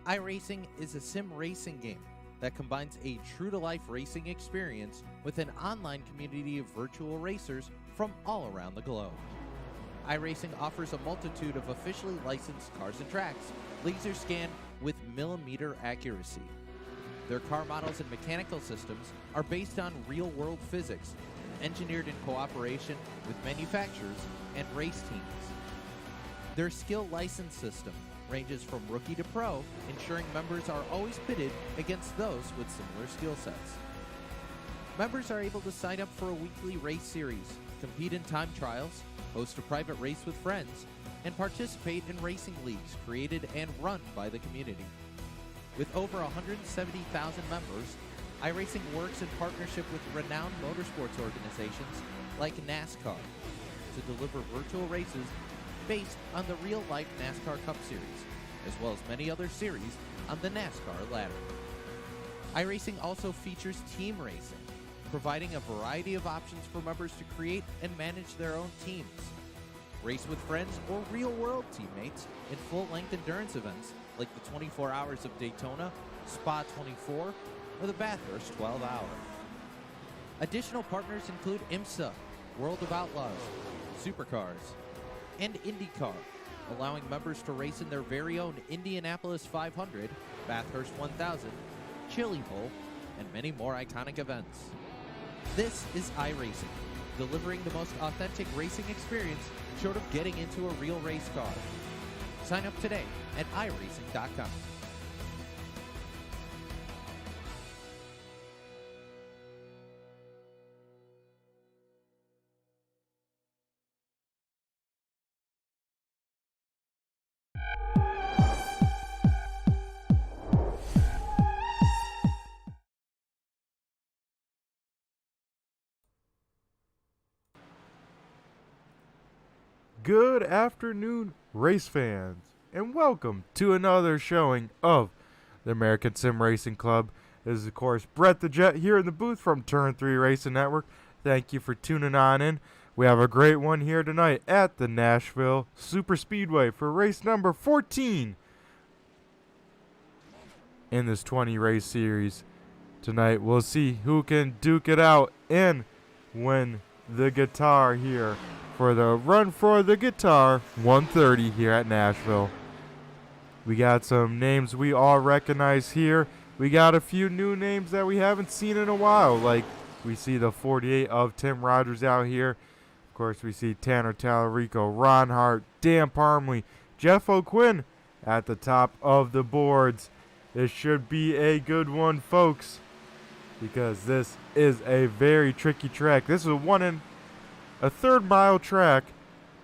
iRacing is a sim racing game that combines a true-to-life racing experience with an online community of virtual racers from all around the globe. iRacing offers a multitude of officially licensed cars and tracks, laser scanned with millimeter accuracy. Their car models and mechanical systems are based on real-world physics, engineered in cooperation with manufacturers and race teams. Their skill license system ranges from rookie to pro, ensuring members are always pitted against those with similar skill sets. Members are able to sign up for a weekly race series, compete in time trials, host a private race with friends, and participate in racing leagues created and run by the community. With over 170,000 members, iRacing works in partnership with renowned motorsports organizations like NASCAR to deliver virtual races based on the real-life NASCAR Cup Series, as well as many other series on the NASCAR ladder. iRacing also features team racing, providing a variety of options for members to create and manage their own teams. Race with friends or real-world teammates in full-length endurance events like the 24 Hours of Daytona, Spa 24, or the Bathurst 12 Hour. Additional partners include IMSA, World of Outlaws, Supercars, and IndyCar, allowing members to race in their very own Indianapolis 500, Bathurst 1000, Chili Bowl, and many more iconic events. This is iRacing, delivering the most authentic racing experience short of getting into a real race car. Sign up today at iRacing.com. Good afternoon, race fans, and welcome to another showing of the American Sim Racing Club. This is, of course, Brett the Jet here in the booth from Turn 3 Racing Network. Thank you for tuning on in. We have a great one here tonight at the Nashville Superspeedway for race number 14 in this 20 race series. Tonight we'll see who can duke it out and win the guitar here for the Run for the Guitar 130 here at Nashville. We got some names we all recognize here. We got a few new names that we haven't seen in a while, like we see the 48 of Tim Rogers out here. Of course, we see Tanner Tallarico, Ron Hart, Dan Parmley, Jeff O'Quinn at the top of the boards. This should be a good one, folks, because this is a very tricky track. This is a third-mile track,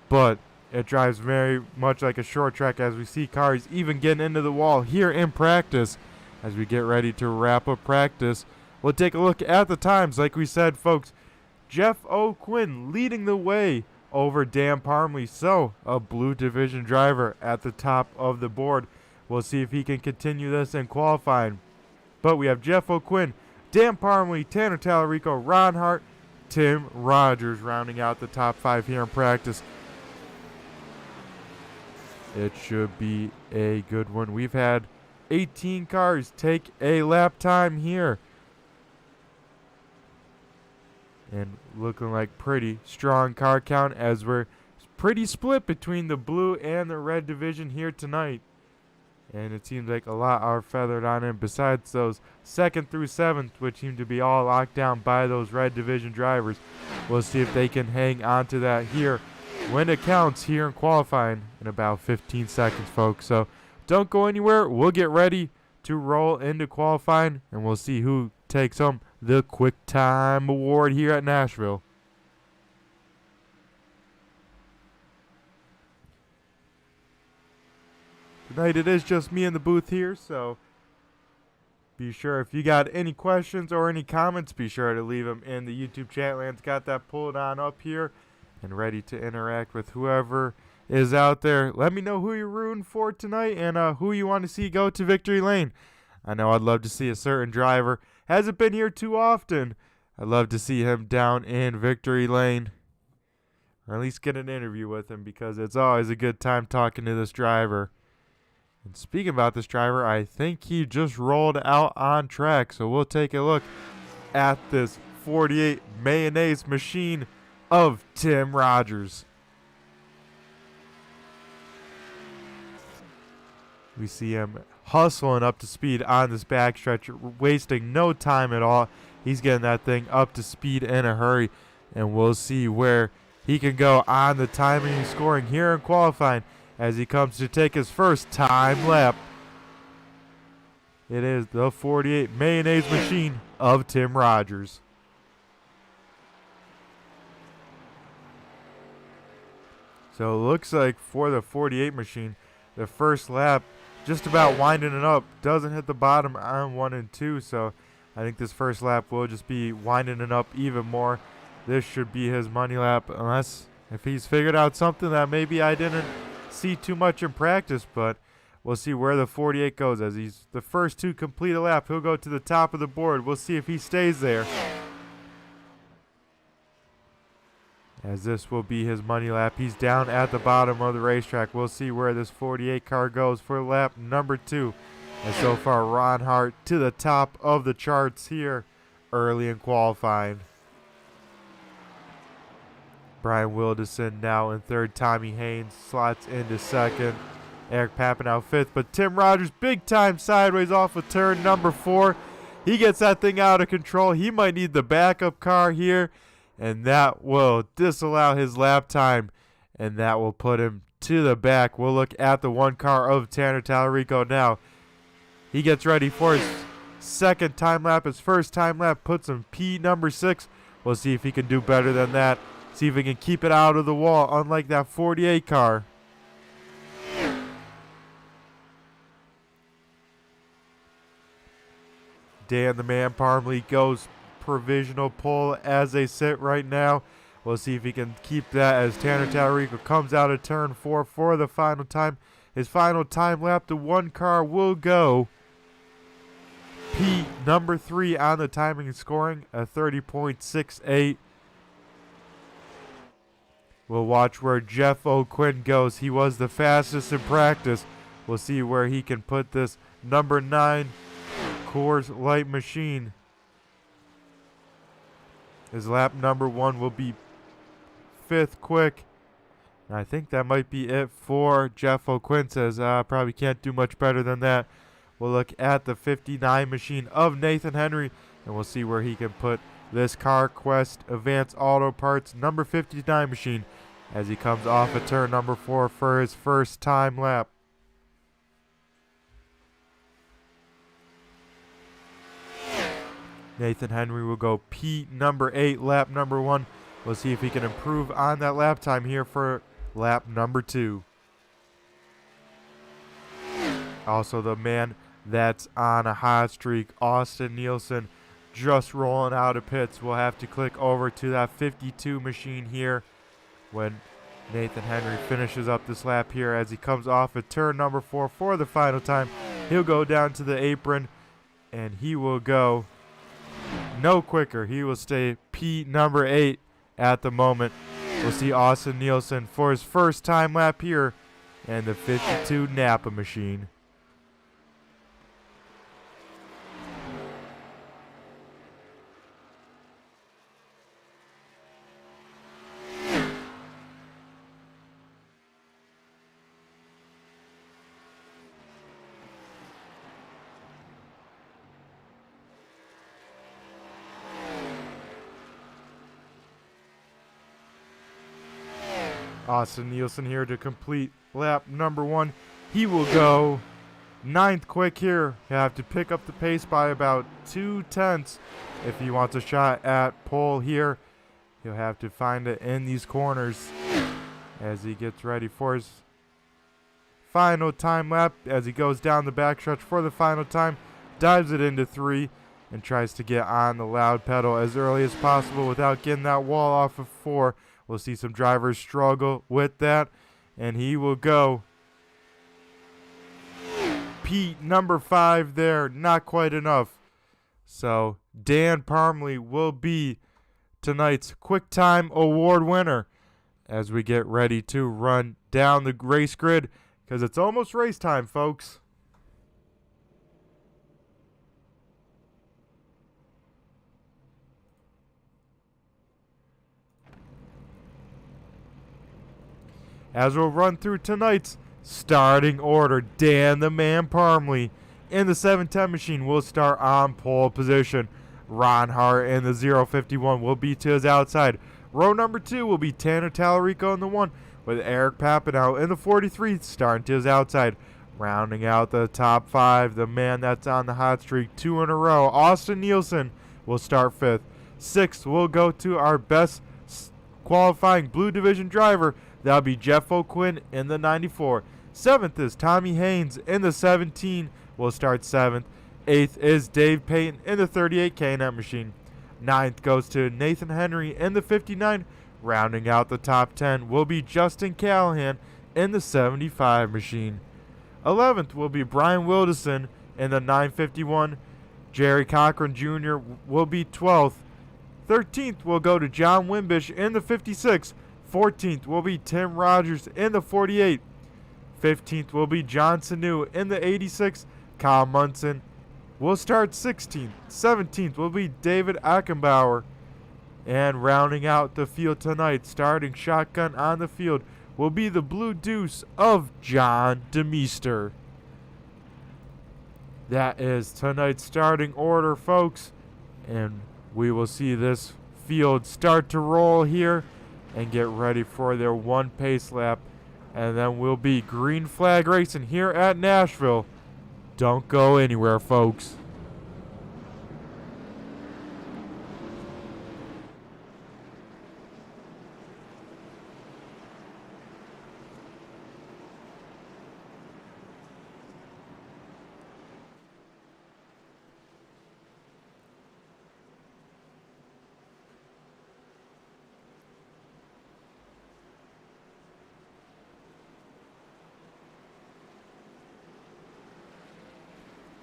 but it drives very much like a short track, as we see cars even getting into the wall here in practice. As we get ready to wrap up practice, we'll take a look at the times. Like we said, folks, Jeff O'Quinn leading the way over Dan Parmley, so a blue division driver at the top of the board. We'll see if he can continue this in qualifying. But we have Jeff O'Quinn, Dan Parmley, Tanner Tallarico, Ron Hart, Tim Rogers rounding out the top 5 here in practice. It should be a good one. We've had 18 cars take a lap time here, and looking like pretty strong car count, as we're pretty split between the blue and the red division here tonight. And it seems like a lot are feathered on in, besides those 2nd through 7th, which seem to be all locked down by those red division drivers. We'll see if they can hang on to that here when it counts here in qualifying in about 15 seconds, folks. So don't go anywhere. We'll get ready to roll into qualifying, and we'll see who takes home the Quick Time Award here at Nashville. Tonight it is just me in the booth here, so be sure, if you got any questions or any comments, be sure to leave them in the YouTube chat. Land's got that pulled on up here and ready to interact with whoever is out there. Let me know who you're rooting for tonight and who you want to see go to victory lane. I know I'd love to see a certain driver. Hasn't been here too often. I'd love to see him down in victory lane, or at least get an interview with him, because it's always a good time talking to this driver. And speaking about this driver, I think he just rolled out on track. So we'll take a look at this 48 mayonnaise machine of Tim Rogers. We see him hustling up to speed on this backstretch, wasting no time at all. He's getting that thing up to speed in a hurry, and we'll see where he can go on the timing and scoring here in qualifying as he comes to take his first time lap. It is the 48 mayonnaise machine of Tim Rogers. So it looks like for the 48 machine, the first lap just about winding it up. Doesn't hit the bottom on 1 and 2, so I think this first lap will just be winding it up even more. This should be his money lap, unless if he's figured out something that maybe I didn't see too much in practice, but we'll see where the 48 goes. As he's the first to complete a lap, he'll go to the top of the board. We'll see if he stays there, as this will be his money lap. He's down at the bottom of the racetrack. We'll see where this 48 car goes for lap number 2. And so far, Ron Hart to the top of the charts here early in qualifying. Brian Wilderson now in third. Tommy Haynes slots into second. Eric Papanow fifth. But Tim Rogers, big time sideways off of turn number 4. He gets that thing out of control. He might need the backup car here, and that will disallow his lap time, and that will put him to the back. We'll look at the one car of Tanner Tallarico now. He gets ready for his second time lap. His first time lap puts him P number 6. We'll see if he can do better than that. See if he can keep it out of the wall, unlike that 48 car. Dan the Man Parmley goes provisional pole as they sit right now. We'll see if he can keep that as Tanner Tallarico comes out of turn 4 for the final time. His final time lap, the one car will go P number 3 on the timing and scoring, a 30.68. We'll watch where Jeff O'Quinn goes. He was the fastest in practice. We'll see where he can put this number 9 Coors Light machine. His lap number 1 will be 5th quick. And I think that might be it for Jeff O'Quinn. Says, probably can't do much better than that. We'll look at the 59 machine of Nathan Henry, and we'll see where he can put this CarQuest Advanced Auto Parts number 59 machine as he comes off of turn number 4 for his first time lap. Nathan Henry will go P number 8, lap number 1. We'll see if he can improve on that lap time here for lap number 2. Also the man that's on a hot streak, Austin Nielsen, just rolling out of pits. We'll have to click over to that 52 machine here when Nathan Henry finishes up this lap here as he comes off of turn number 4 for the final time. He'll go down to the apron and he will go no quicker. He will stay P number 8 at the moment. We'll see Austin Nielsen for his first time lap here and the 52 Napa machine. Austin Nielsen here to complete lap number 1. He will go 9th quick here. He'll have to pick up the pace by about 2/10 if he wants a shot at pole here. He'll have to find it in these corners as he gets ready for his final time lap. As he goes down the backstretch for the final time, dives it into 3 and tries to get on the loud pedal as early as possible without getting that wall off of 4. We'll see some drivers struggle with that, and he will go P number 5 there, not quite enough. So Dan Parmley will be tonight's Quick Time Award winner as we get ready to run down the race grid because it's almost race time, folks. As we'll run through tonight's starting order, Dan the Man Parmley in the 710 machine will start on pole position. Ron Hart in the 051 will be to his outside. Row number 2 will be Tanner Tallarico in the 1, with Eric Papineau in the 43 starting to his outside. Rounding out the top 5, the man that's on the hot streak 2 in a row, Austin Nielsen, will start 5th. 6th will go to our best qualifying Blue Division driver. That'll be Jeff O'Quinn in the 94. 7th is Tommy Haynes in the 17. Will start 7th. 8th is Dave Payton in the 38 K&N machine. 9th goes to Nathan Henry in the 59. Rounding out the top 10 will be Justin Callahan in the 75 machine. 11th will be Brian Wildison in the 951. Jerry Cochran Jr. will be 12th. 13th will go to John Wimbish in the 56. 14th will be Tim Rogers in the 48. 15th will be John Sanu in the 86. Kyle Munson will start 16th. 17th will be David Ackenbauer. And rounding out the field tonight, starting shotgun on the field, will be the Blue Deuce of John DeMeester. That is tonight's starting order, folks. And we will see this field start to roll here and get ready for their one pace lap. And then we'll be green flag racing here at Nashville. Don't go anywhere, folks.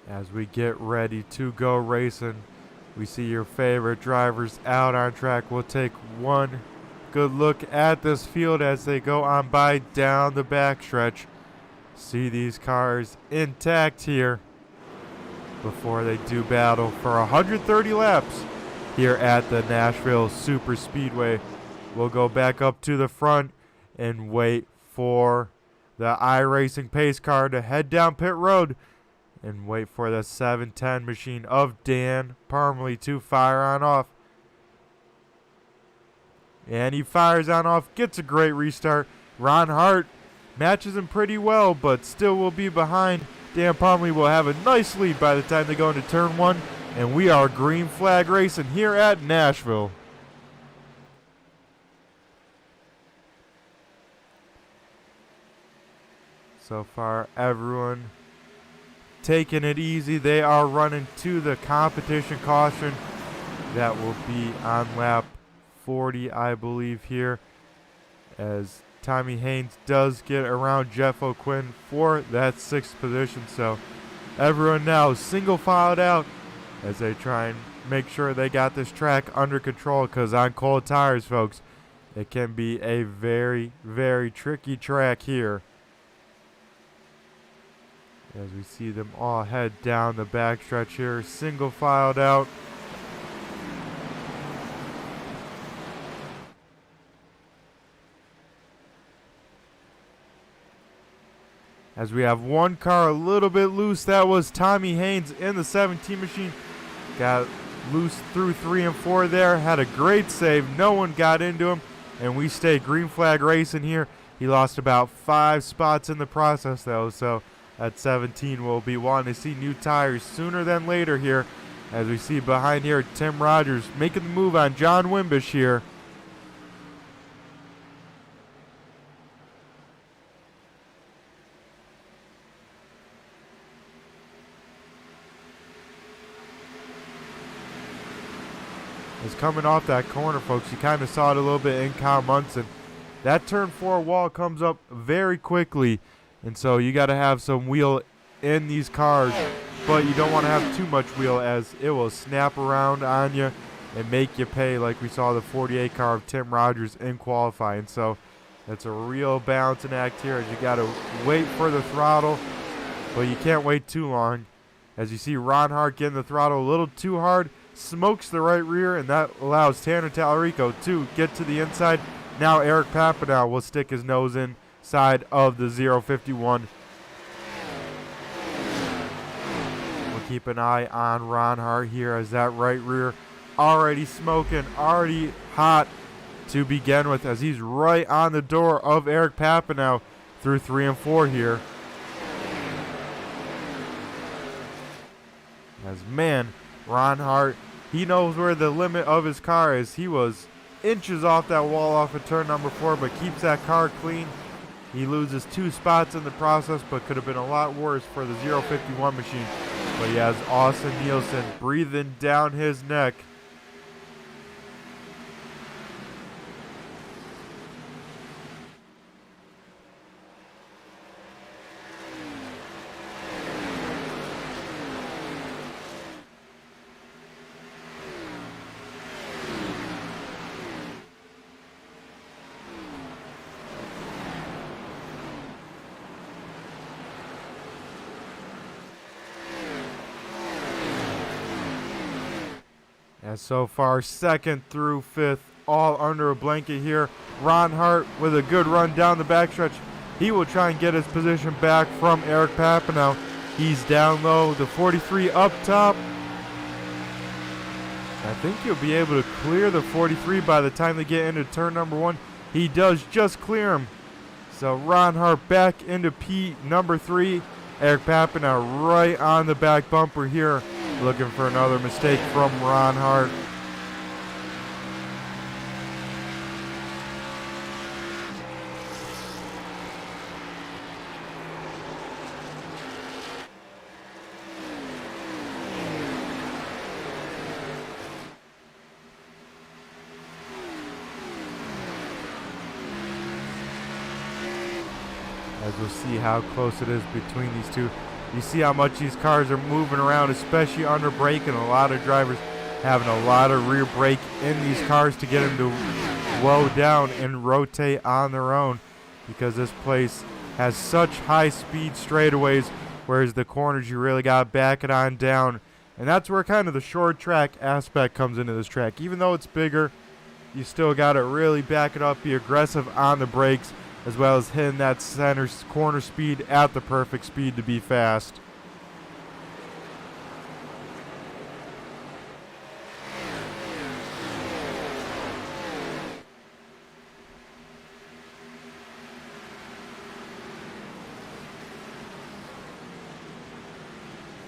As we get ready to go racing, we see your favorite drivers out on track. We'll take one good look at this field as they go on by down the backstretch. See these cars intact here before they do battle for 130 laps here at the Nashville Superspeedway. We'll go back up to the front and wait for the iRacing pace car to head down pit road and wait for the 710 machine of Dan Parmley to fire on off. And he fires on off, gets a great restart. Ron Hart matches him pretty well, but still will be behind. Dan Parmley will have a nice lead by the time they go into turn 1. And we are green flag racing here at Nashville. So far, everyone taking it easy. They are running to the competition caution. That will be on lap 40, I believe, here, as Tommy Haynes does get around Jeff O'Quinn for that 6th position. So everyone now single filed out as they try and make sure they got this track under control, because on cold tires, folks, it can be a very, very tricky track here. As we see them all head down the backstretch here, single filed out. As we have one car a little bit loose, that was Tommy Haynes in the 17 machine. Got loose through 3 and 4 there, had a great save, no one got into him, and we stay green flag racing here. He lost about 5 spots in the process though, so at 17, we'll be wanting to see new tires sooner than later here. As we see behind here, Tim Rogers making the move on John Wimbish here. As coming off that corner, folks, you kind of saw it a little bit in Kyle Munson. That turn 4 wall comes up very quickly. And so you got to have some wheel in these cars, but you don't want to have too much wheel, as it will snap around on you and make you pay, like we saw the 48 car of Tim Rogers in qualifying. So It's a real balancing act here as you got to wait for the throttle, but you can't wait too long. As you see Ron Hart getting the throttle a little too hard, smokes the right rear, and that allows Tanner Tallarico to get to the inside. Now Eric Papanow will stick his nose inside of the 051. We'll keep an eye on Ron Hart here as that right rear already smoking, already hot to begin with, as he's right on the door of Eric Papanow through 3 and 4 here. As man, Ron Hart, he knows where the limit of his car is. He was inches off that wall off of turn number 4, but keeps that car clean. He loses 2 spots in the process, but could have been a lot worse for the 051 machine. But he has Austin Nielsen breathing down his neck. And so far, 2nd through 5th, all under a blanket here. Ron Hart with a good run down the backstretch. He will try and get his position back from Eric Papanow. He's down low, the 43 up top. I think he'll be able to clear the 43 by the time they get into turn number 1. He does just clear him. So Ron Hart back into P number 3. Eric Papanow right on the back bumper here, looking for another mistake from Ron Hart. As we'll see how close it is between these two. You see how much these cars are moving around, especially under brake, and a lot of drivers having a lot of rear brake in these cars to get them to slow down and rotate on their own, because this place has such high speed straightaways, whereas the corners you really got to back it on down. And that's where kind of the short track aspect comes into this track. Even though it's bigger, you still got to really back it up, be aggressive on the brakes, as well as hitting that center corner speed at the perfect speed to be fast.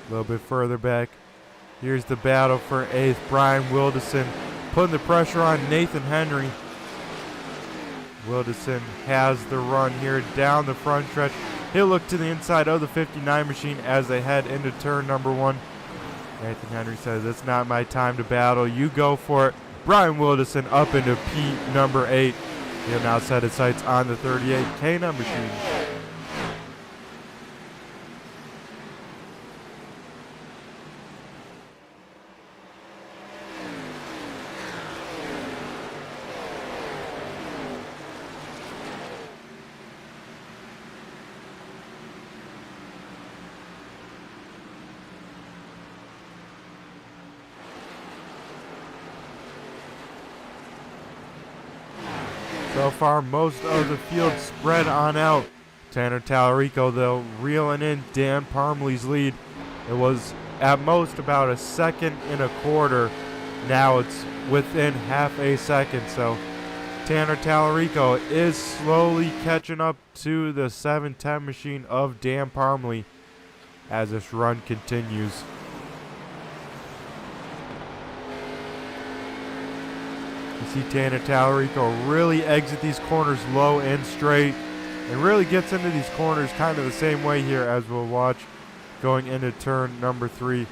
A little bit further back, here's the battle for 8th. Brian Wilderson putting the pressure on Nathan Henry. Wilderson has the run here down the front stretch. He'll look to the inside of the 59 machine as they head into turn number 1. Nathan Henry says, "It's not my time to battle. You go for it." Brian Wilderson up into P number 8. He'll now set his sights on the 38 K9 machine. So far, most of the field spread on out. Tanner Tallarico, though, reeling in Dan Parmley's lead. It was at most about a second and a quarter. Now it's within half a second. So Tanner Tallarico is slowly catching up to the 710 machine of Dan Parmley as this run continues. You see Tanner Tallarico really exit these corners low and straight, and really gets into these corners kind of the same way here as we'll watch going into turn number 3.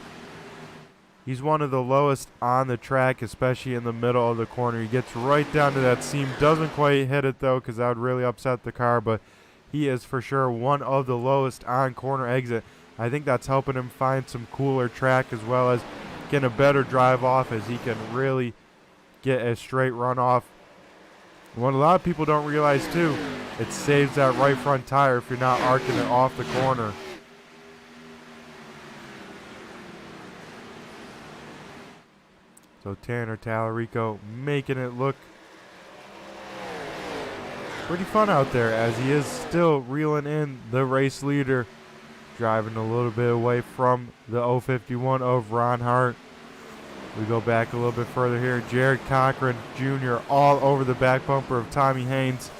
He's one of the lowest on the track, especially in the middle of the corner. He gets right down to that seam, doesn't quite hit it though, because that would really upset the car, but he is for sure one of the lowest on corner exit. I think that's helping him find some cooler track, as well as getting a better drive off, as he can really get a straight run off What a lot of people don't realize too, it saves that right front tire if you're not arcing it off the corner. So Tanner Tallarico making it look pretty fun out there, as he is still reeling in the race leader, driving a little bit away from the 051 of Ron Hart. We go back a little bit further here. Jared Cochran Jr. all over the back bumper of Tommy Haynes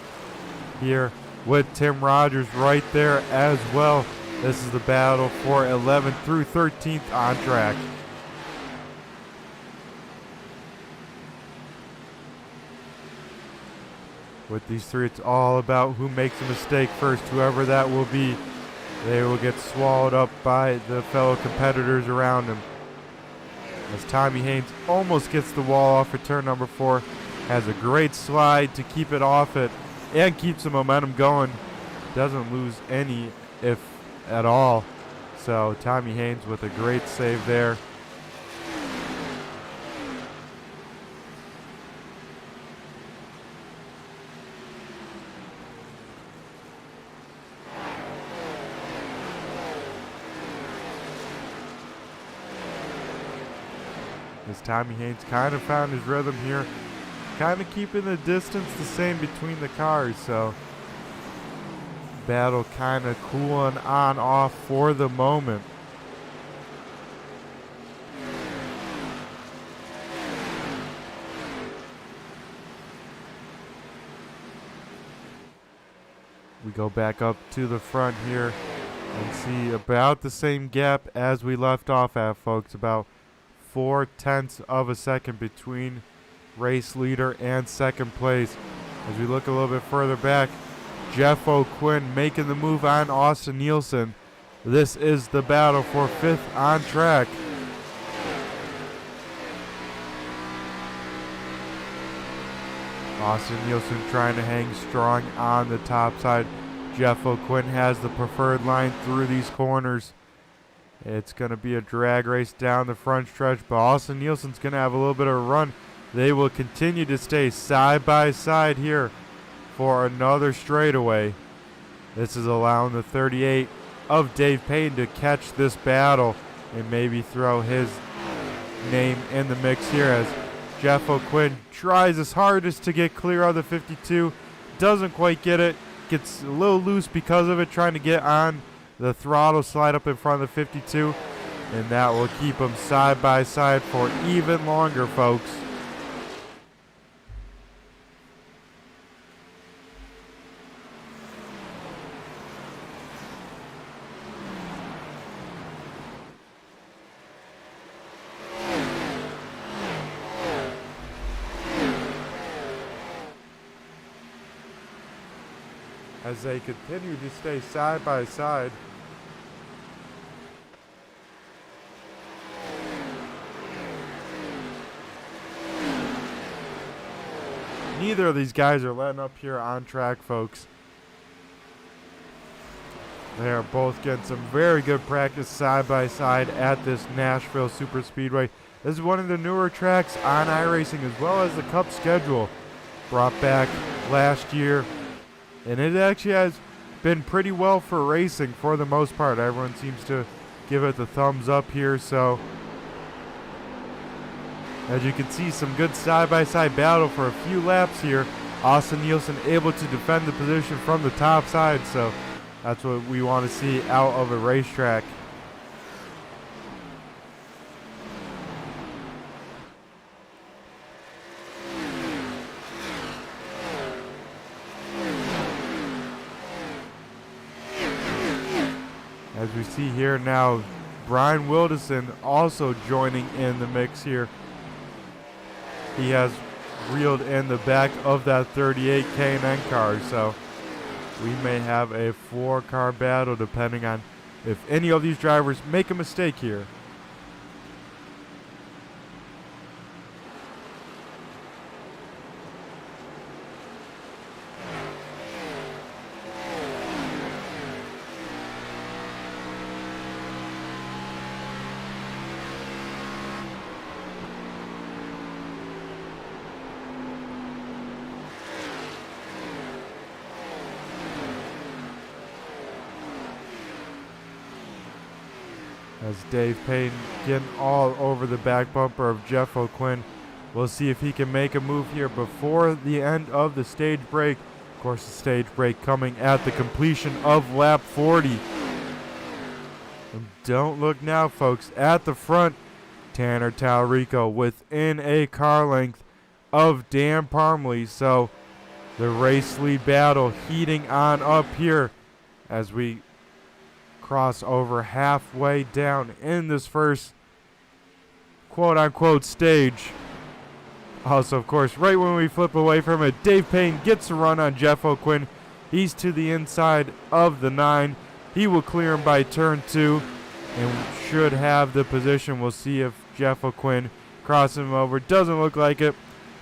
here with Tim Rogers right there as well. This is the battle for 11th through 13th on track. With these three, it's all about who makes a mistake first. Whoever that will be, they will get swallowed up by the fellow competitors around him. As Tommy Haynes almost gets the wall off at turn number 4, has a great slide to keep it off it and keeps the momentum going. Doesn't lose any, if at all. So Tommy Haynes with a great save there. As Tommy Haynes kind of found his rhythm here, kind of keeping the distance the same between the cars, so battle kind of cooling on off for the moment. We go back up to the front here and see about the same gap as we left off at, folks. About 0.4 of a second between race leader and second place. As we look a little bit further back, Jeff O'Quinn making the move on Austin Nielsen. This is the battle for 5th on track. Austin Nielsen trying to hang strong on the top side. Jeff O'Quinn has the preferred line through these corners. It's going to be a drag race down the front stretch, but Austin Nielsen's going to have a little bit of a run. They will continue to stay side by side here for another straightaway. This is allowing the 38 of Dave Payton to catch this battle and maybe throw his name in the mix here, as Jeff O'Quinn tries his hardest to get clear of the 52. Doesn't quite get it. Gets a little loose because of it, trying to get on the throttle slide up in front of the 52, and that will keep them side by side for even longer, folks. As they continue to stay side by side. Neither of these guys are letting up here on track, folks. They are both getting some very good practice side by side at this Nashville Superspeedway. This is one of the newer tracks on iRacing, as well as the Cup schedule brought back last year. And it actually has been pretty well for racing for the most part. Everyone seems to give it the thumbs up here. So, as you can see, some good side-by-side battle for a few laps here. Austin Nielsen able to defend the position from the top side. So, that's what we want to see out of a racetrack. As we see here now, Brian Wilderson also joining in the mix here. He has reeled in the back of that 38 K&N car, so we may have a 4-car battle depending on if any of these drivers make a mistake here. as Dave Payne getting all over the back bumper of Jeff O'Quinn. We'll see if he can make a move here before the end of the stage break. Of course, the stage break coming at the completion of lap 40. And don't look now, folks. At the front, Tanner Talarico within a car length of Dan Parmley. So the race lead battle heating on up here as we cross over halfway down in this first quote-unquote stage. Also, of course, right when we flip away from it, Dave Payne gets a run on Jeff O'Quinn. He's to the inside of the 9. He will clear him by turn 2 and should have the position. We'll see if Jeff O'Quinn crosses him over. Doesn't look like it.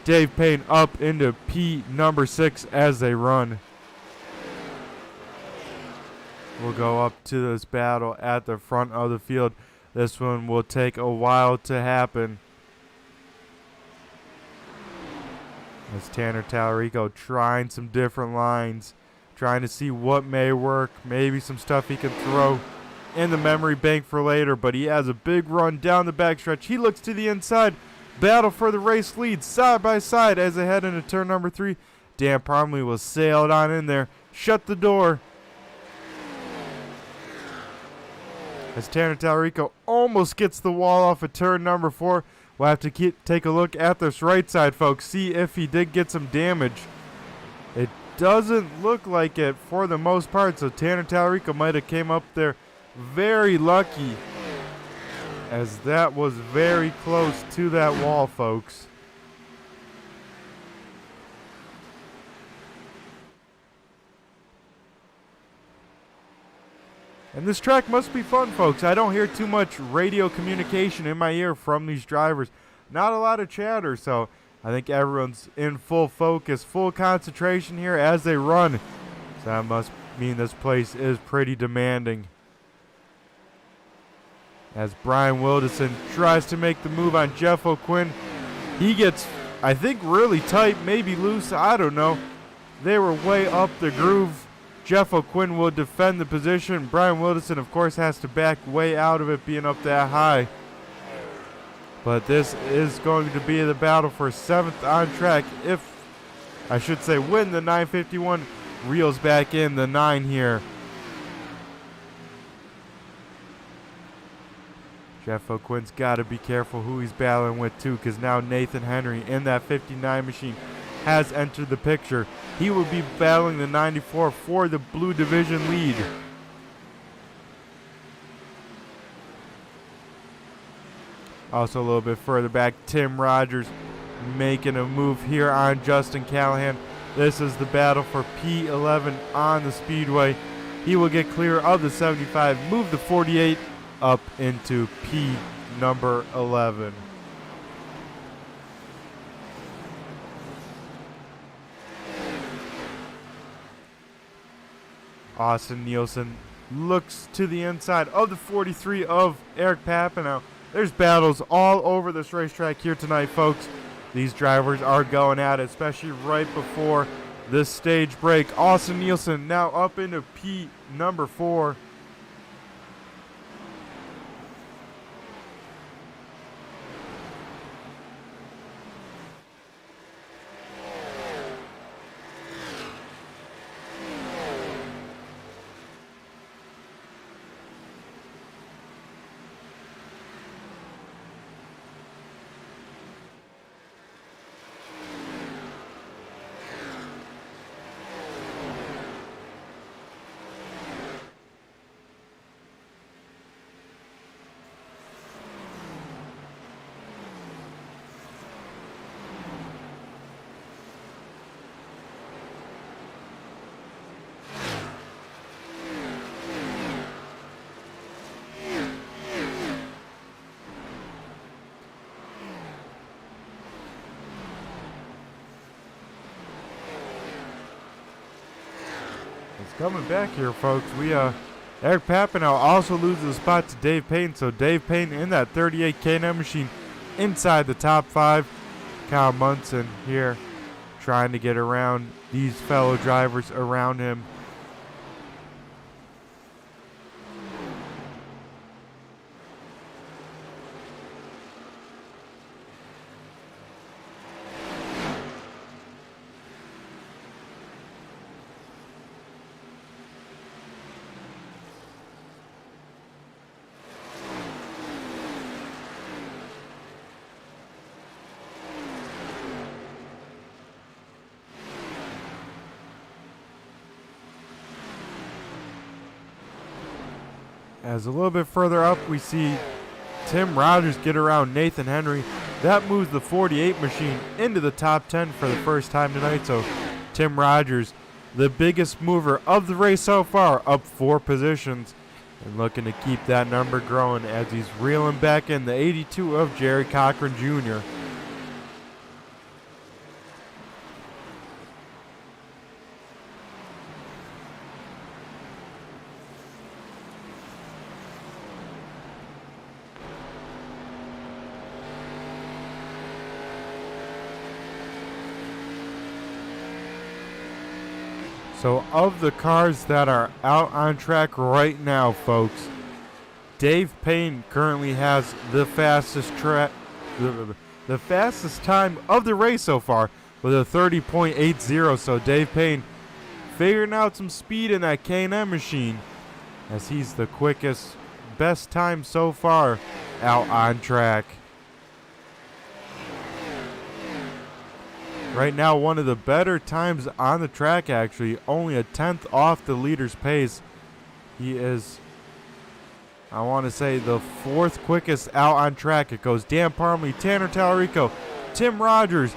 Dave Payne up into P number 6 as they run. We'll go up to this battle at the front of the field. This one will take a while to happen, as Tanner Talarico trying some different lines, trying to see what may work, maybe some stuff he can throw in the memory bank for later, but he has a big run down the backstretch. He looks to the inside, battle for the race lead, side by side as they head into turn number 3. Dan Parmley will sail it on in there, shut the door, as Tanner Talarico almost gets the wall off of turn number 4. We'll have to take a look at this right side, folks, see if he did get some damage. It doesn't look like it for the most part, so Tanner Talarico might have came up there very lucky, as that was very close to that wall, folks. And this track must be fun, folks. I don't hear too much radio communication in my ear from these drivers. Not a lot of chatter, so I think everyone's in full focus, full concentration here as they run. So that must mean this place is pretty demanding. As Brian Wilderson tries to make the move on Jeff O'Quinn. He gets, I think, really tight, maybe loose, I don't know. They were way up the groove. Jeff O'Quinn will defend the position. Brian Wilderson, of course, has to back way out of it being up that high. But this is going to be the battle for 7th on track. If, I should say, when the 951 reels back in the 9 here. Jeff O'Quinn's got to be careful who he's battling with, too, because now Nathan Henry in that 59 machine has entered the picture. He will be battling the 94 for the Blue Division lead. Also a little bit further back, Tim Rogers making a move here on Justin Callahan. This is the battle for P11 on the Speedway. He will get clear of the 75, move the 48 up into P number 11. Austin Nielsen looks to the inside of the 43 of Eric Papineau. There's battles all over this racetrack here tonight, folks. These drivers are going at it, especially right before this stage break. Austin Nielsen now up into P number 4. Coming back here, folks, Eric Papineau also loses the spot to Dave Payne, so Dave Payne in that 38 K&M machine inside the top 5. Kyle Munson here trying to get around these fellow drivers around him. As a little bit further up, we see Tim Rogers get around Nathan Henry. That moves the 48 machine into the top 10 for the first time tonight. So Tim Rogers, the biggest mover of the race so far, up 4 positions and looking to keep that number growing as he's reeling back in the 82 of Jerry Cochran Jr. So of the cars that are out on track right now, folks, Dave Payne currently has the fastest the fastest time of the race so far with a 30.80. So Dave Payne figuring out some speed in that K&M machine as he's the quickest, best time so far out on track. Right now, one of the better times on the track, actually. Only a 10th off the leader's pace. He is, I want to say, the 4th quickest out on track. It goes Dan Parmley, Tanner Tallarico, Tim Rogers,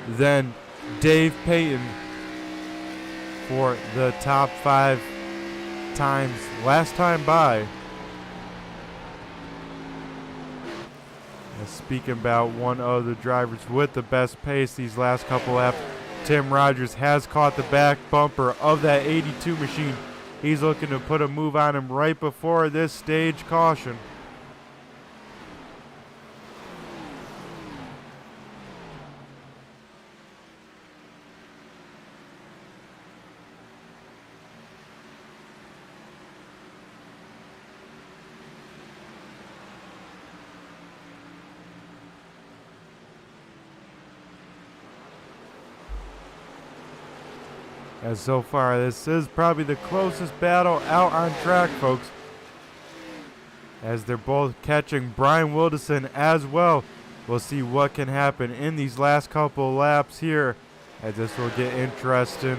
then Dave Payton for the top 5 times last time by. Speaking about one of the drivers with the best pace these last couple laps, Tim Rogers has caught the back bumper of that 82 machine. He's looking to put a move on him right before this stage caution. As so far, this is probably the closest battle out on track, folks. As they're both catching Brian Wilderson as well. We'll see what can happen in these last couple laps here, as this will get interesting.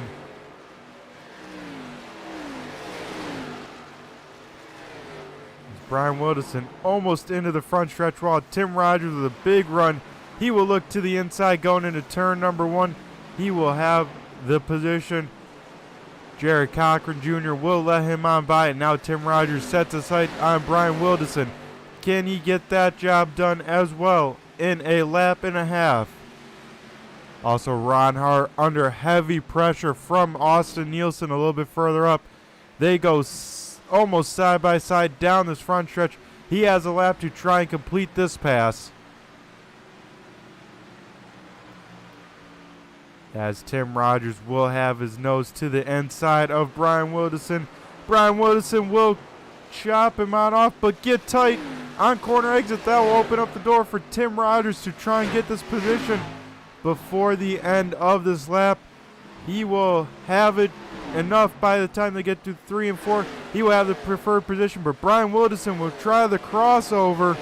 Brian Wilderson almost into the front stretch wall. Tim Rogers with a big run. He will look to the inside going into turn number 1. He will have the position. Jerry Cochran Jr. will let him on by, and now Tim Rogers sets a sight on Brian Wilderson. Can he get that job done as well in a lap and a half? Also, Ron Hart under heavy pressure from Austin Nielsen a little bit further up. They go almost side by side down this front stretch. He has a lap to try and complete this pass. As Tim Rogers will have his nose to the inside of Brian Wilderson. Brian Wilderson will chop him on off, but get tight on corner exit. That will open up the door for Tim Rogers to try and get this position before the end of this lap. He will have it enough by the time they get to 3 and 4. He will have the preferred position, but Brian Wilderson will try the crossover.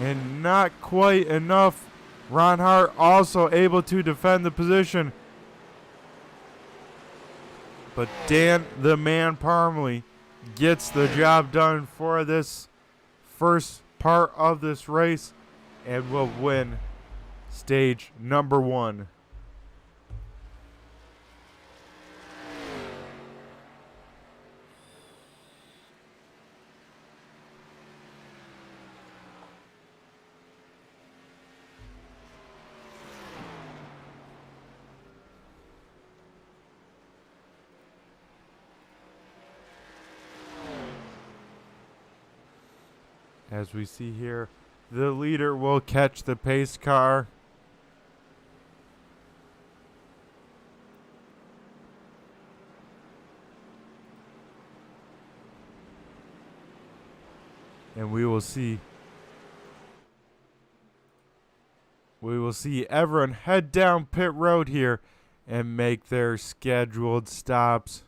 And not quite enough. Ron Hart also able to defend the position. But Dan the Man Parmley gets the job done for this first part of this race and will win stage number 1. As we see here, the leader will catch the pace car. And we will see everyone head down pit road here and make their scheduled stops.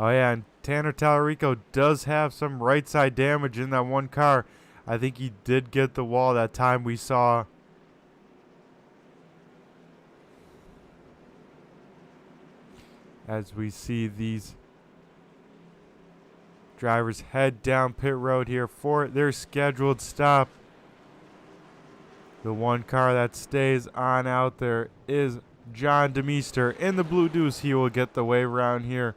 Oh yeah, and Tanner Tallarico does have some right side damage in that one car. I think he did get the wall that time we saw as we see these drivers head down pit road here for their scheduled stop. The one car that stays on out there is John DeMeester in the Blue Deuce. He will get the wave around here.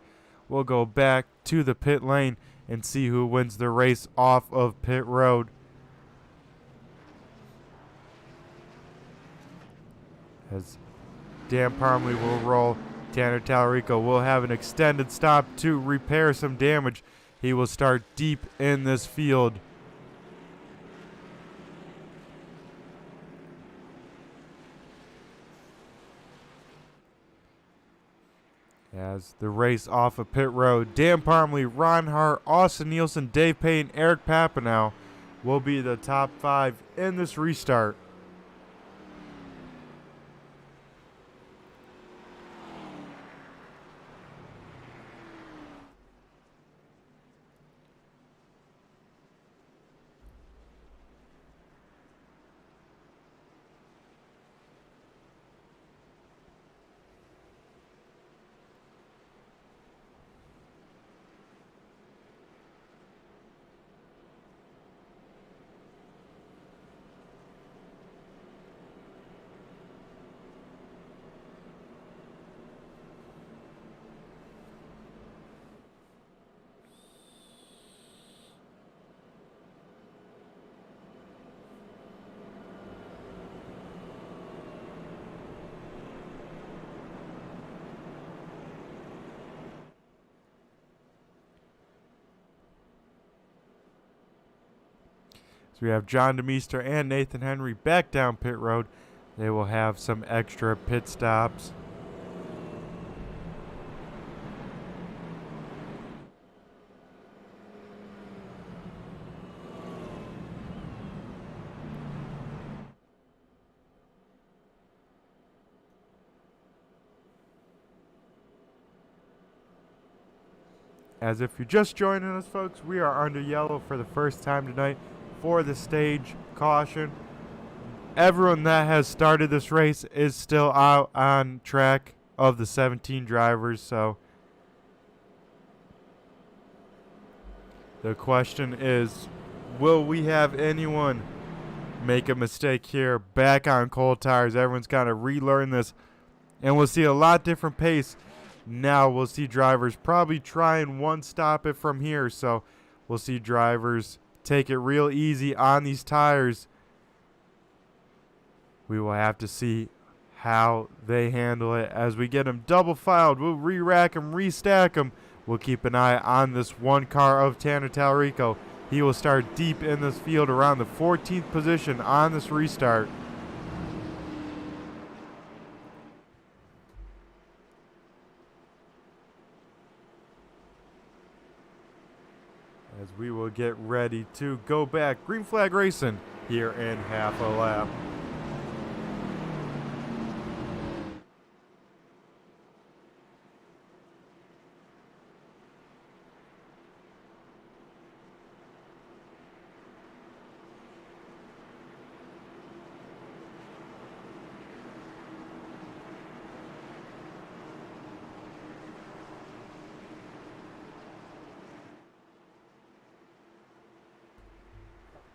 We'll go back to the pit lane and see who wins the race off of pit road. As Dan Parmley will roll, Tanner Tallarico will have an extended stop to repair some damage. He will start deep in this field. As the race off of pit road, Dan Parmley, Ron Hart, Austin Nielsen, Dave Payne, Eric Papanow will be the top 5 in this restart. So we have John DeMeester and Nathan Henry back down pit road. They will have some extra pit stops. As if you're just joining us, folks, we are under yellow for the first time tonight for the stage caution. Everyone that has started this race is still out on track of the 17 drivers, so the question is, will we have anyone make a mistake here back on cold tires? Everyone's got to relearn this, and we'll see a lot different pace. Now we'll see drivers probably try and one-stop it from here, so we'll see drivers take it real easy on these tires. We will have to see how they handle it as we get them double filed. We'll re-rack them, restack them. We'll keep an eye on this one car of Tanner Tallarico. He will start deep in this field around the 14th position on this restart. As we will get ready to go back. Green flag racing here in half a lap.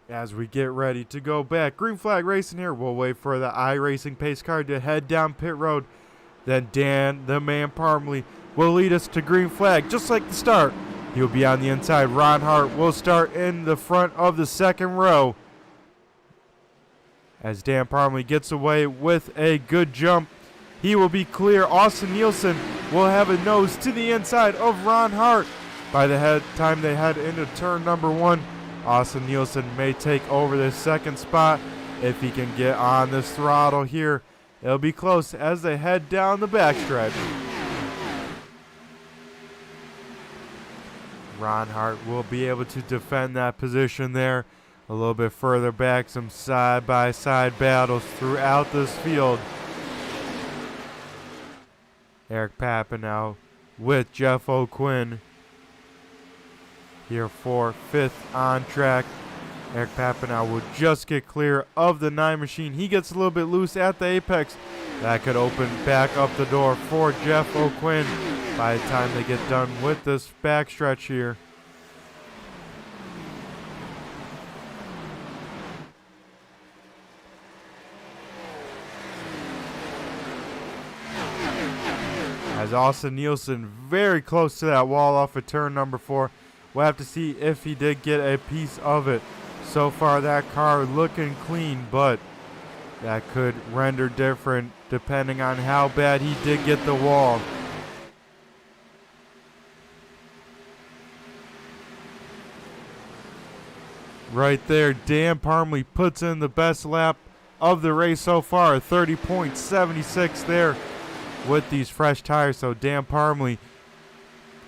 As we get ready to go back, green flag racing here. We'll wait for the iRacing pace car to head down pit road. Then Dan, the man Parmley, will lead us to green flag, just like the start. He'll be on the inside. Ron Hart will start in the front of the second row. As Dan Parmley gets away with a good jump, he will be clear. Austin Nielsen will have a nose to the inside of Ron Hart. By the time they head into turn number 1, Austin Nielsen may take over this second spot if he can get on this throttle here. It'll be close as they head down the backstretch. Ron Hart will be able to defend that position there. A little bit further back, some side-by-side battles throughout this field. Eric Papanow with Jeff O'Quinn here for 5th on track. Eric Papanow will just get clear of the 9 machine. He gets a little bit loose at the apex. That could open back up the door for Jeff O'Quinn. by the time they get done with this backstretch here. As Austin Nielsen very close to that wall off of turn number 4. We'll have to see if he did get a piece of it. So far that car looking clean, but that could render different depending on how bad he did get the wall. Right there, Dan Parmley puts in the best lap of the race so far, 30.76 there with these fresh tires. So Dan Parmley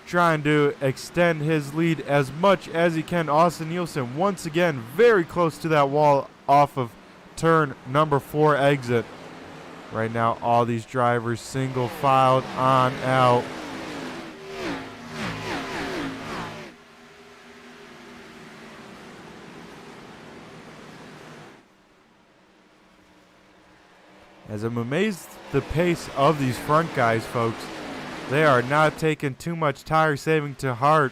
trying to extend his lead as much as he can. Austin Nielsen once again very close to that wall off of turn number 4 exit. Right now all these drivers single filed on out. As I'm amazed the pace of these front guys, folks. They are not taking too much tire saving to heart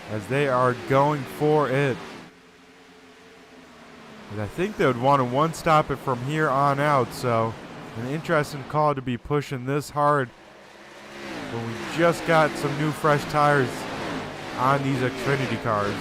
as they are going for it. And I think they would want to one-stop it from here on out, so an interesting call to be pushing this hard when we just got some new fresh tires on these Xfinity cars.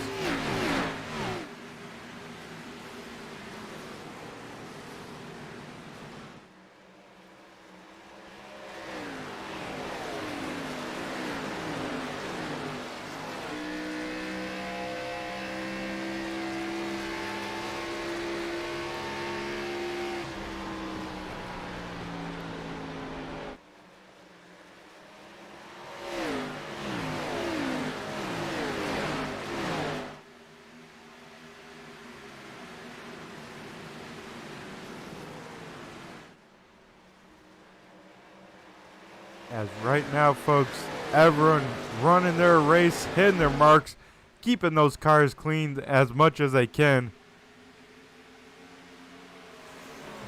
As right now, folks, everyone running their race, hitting their marks, keeping those cars clean as much as they can,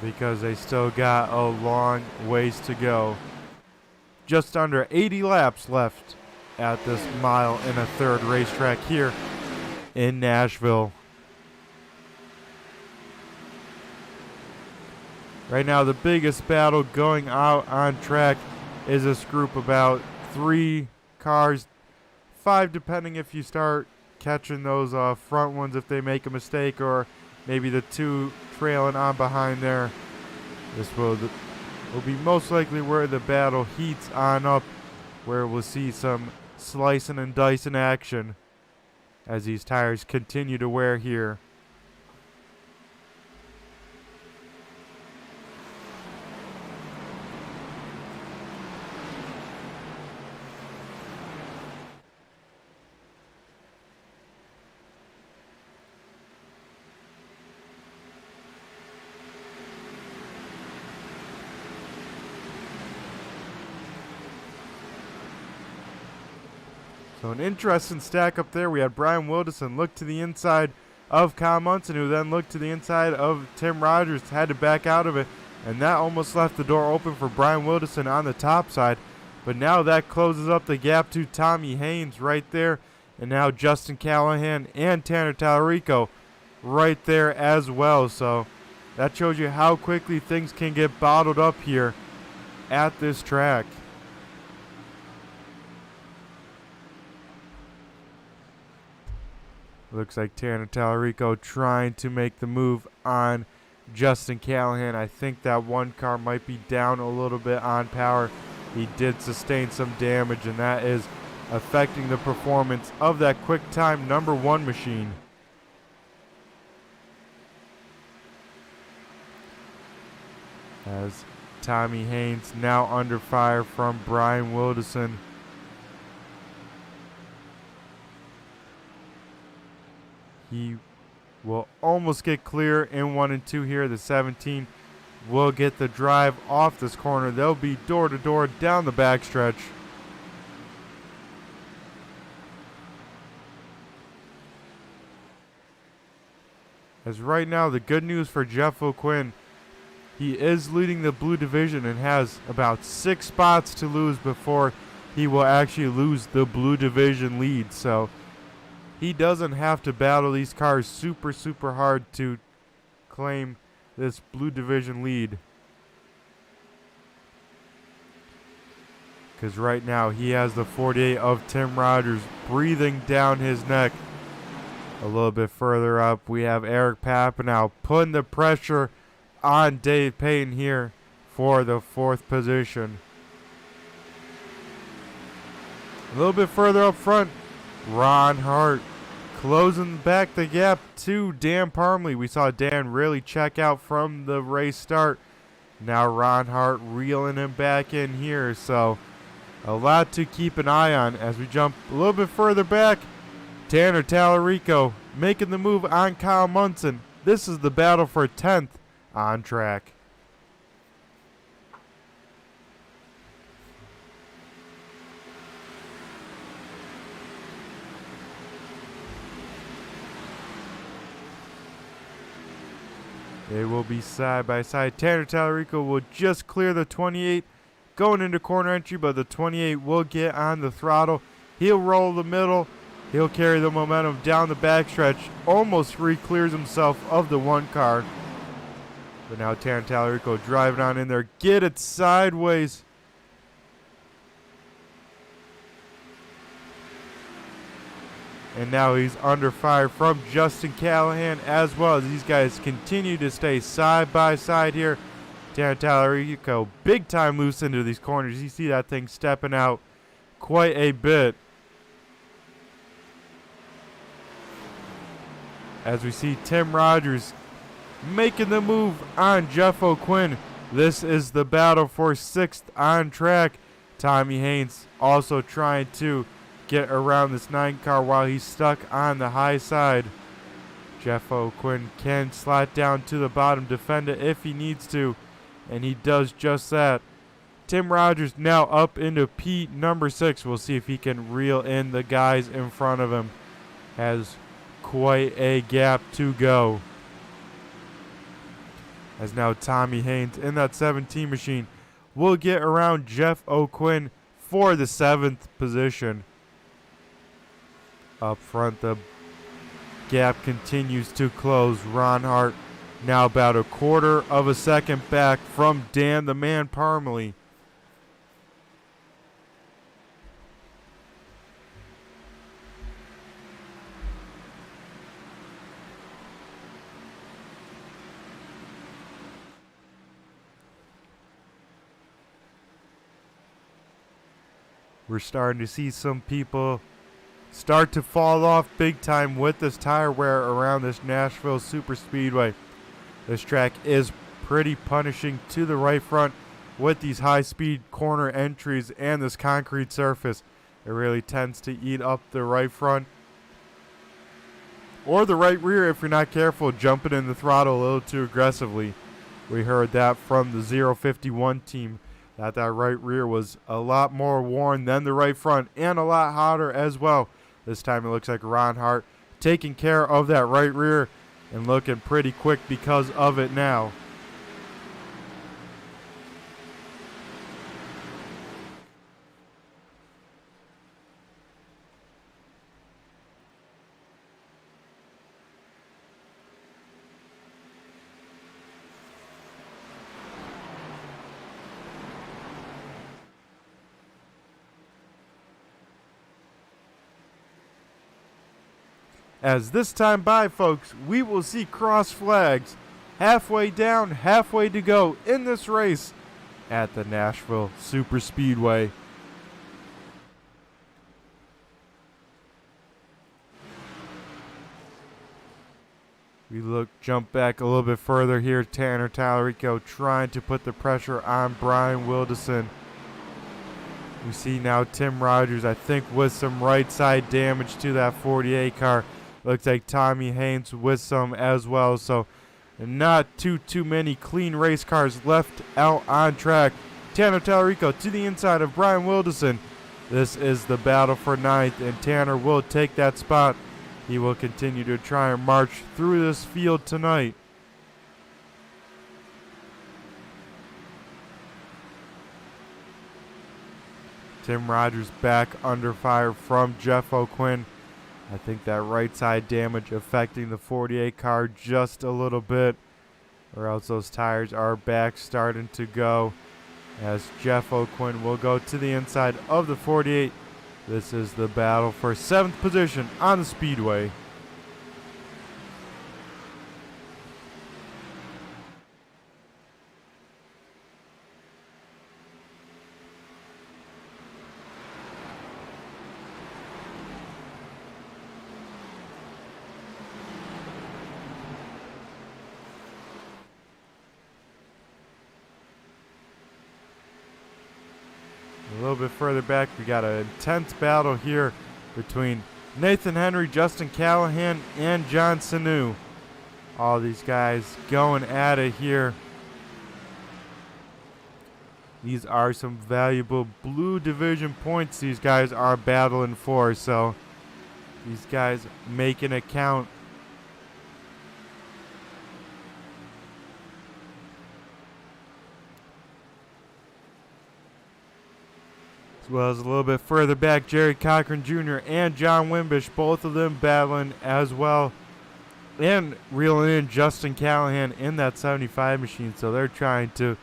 because they still got a long ways to go. Just under 80 laps left at this mile and a third racetrack here in Nashville. Right now, the biggest battle going out on track is this group about 3 cars, 5 depending if you start catching those front ones if they make a mistake, or maybe the 2 trailing on behind there. This will be most likely where the battle heats on up, where we'll see some slicing and dicing action as these tires continue to wear here. So an interesting stack up there. We had Brian Wilderson look to the inside of Kyle Munson, who then looked to the inside of Tim Rogers, had to back out of it, and that almost left the door open for Brian Wilderson on the top side. But now that closes up the gap to Tommy Haynes right there, and now Justin Callahan and Tanner Tallarico right there as well. So that shows you how quickly things can get bottled up here at this track. Looks like Tanner Tallarico trying to make the move on Justin Callahan. I think that one car might be down a little bit on power. He did sustain some damage, and that is affecting the performance of that quick time number 1 machine. As Tommy Haynes now under fire from Brian Wilderson. He will almost get clear in 1 and 2 here. The 17 will get the drive off this corner. They'll be door to door down the backstretch. As right now, the good news for Jeff O'Quinn, he is leading the blue division and has about 6 spots to lose before he will actually lose the blue division lead. So he doesn't have to battle these cars super hard to claim this blue division lead. Because right now he has the 48 of Tim Rogers breathing down his neck. A little bit further up, we have Eric Papanow putting the pressure on Dave Payton here for the 4th position. A little bit further up front, Ron Hart closing back the gap to Dan Parmley. We saw Dan really check out from the race start. Now Ron Hart reeling him back in here. So a lot to keep an eye on as we jump a little bit further back. Tanner Tallarico making the move on Kyle Munson. This is the battle for 10th on track. They will be side by side. Tanner Tallarico will just clear the 28 going into corner entry, but the 28 will get on the throttle. He'll roll the middle. He'll carry the momentum down the backstretch. Almost re-clears himself of the 1 car. But now Tanner Tallarico driving on in there. Get it sideways. And now he's under fire from Justin Callahan as well as these guys continue to stay side by side here. Tanner Tallarico big time loose into these corners. You see that thing stepping out quite a bit. As we see Tim Rogers making the move on Jeff O'Quinn. This is the battle for 6th on track. Tommy Haynes also trying to get around this 9 car while he's stuck on the high side. Jeff O'Quinn can slide down to the bottom, defend it if he needs to, and he does just that. Tim Rogers now up into P number 6. We'll see if he can reel in the guys in front of him. Has quite a gap to go. As now Tommy Haynes in that 17 machine will get around Jeff O'Quinn for the 7th position. Up front, the gap continues to close. Ron Hart now about a quarter of a second back from Dan the Man Parmley. We're starting to see some people start to fall off big time with this tire wear around this Nashville Superspeedway. This track is pretty punishing to the right front with these high-speed corner entries and this concrete surface. It really tends to eat up the right front or the right rear if you're not careful, jumping in the throttle a little too aggressively. We heard that from the 051 team, that right rear was a lot more worn than the right front and a lot hotter as well. This time it looks like Ron Hart taking care of that right rear and looking pretty quick because of it now. As this time by, folks, we will see cross flags halfway down, halfway to go in this race at the Nashville Superspeedway. We jump back a little bit further here. Tanner Tallarico trying to put the pressure on Brian Wilderson. We see now Tim Rogers, I think, with some right side damage to that 48 car. Looks like Tommy Haynes with some as well. So not too many clean race cars left out on track. Tanner Tallarico to the inside of Brian Wilderson. This is the battle for 9th, and Tanner will take that spot. He will continue to try and march through this field tonight. Tim Rogers back under fire from Jeff O'Quinn. I think that right side damage affecting the 48 car just a little bit, or else those tires are back starting to go, as Jeff O'Quinn will go to the inside of the 48. This is the battle for 7th position on the Speedway. A little bit further back, we got an intense battle here between Nathan Henry, Justin Callahan, and John Sanu. All these guys going at it here. These are some valuable blue division points these guys are battling for, so these guys making it count. As well as a little bit further back, Jerry Cochran Jr. and John Wimbish, both of them battling as well. And reeling in Justin Callahan in that 75 machine, so they're trying to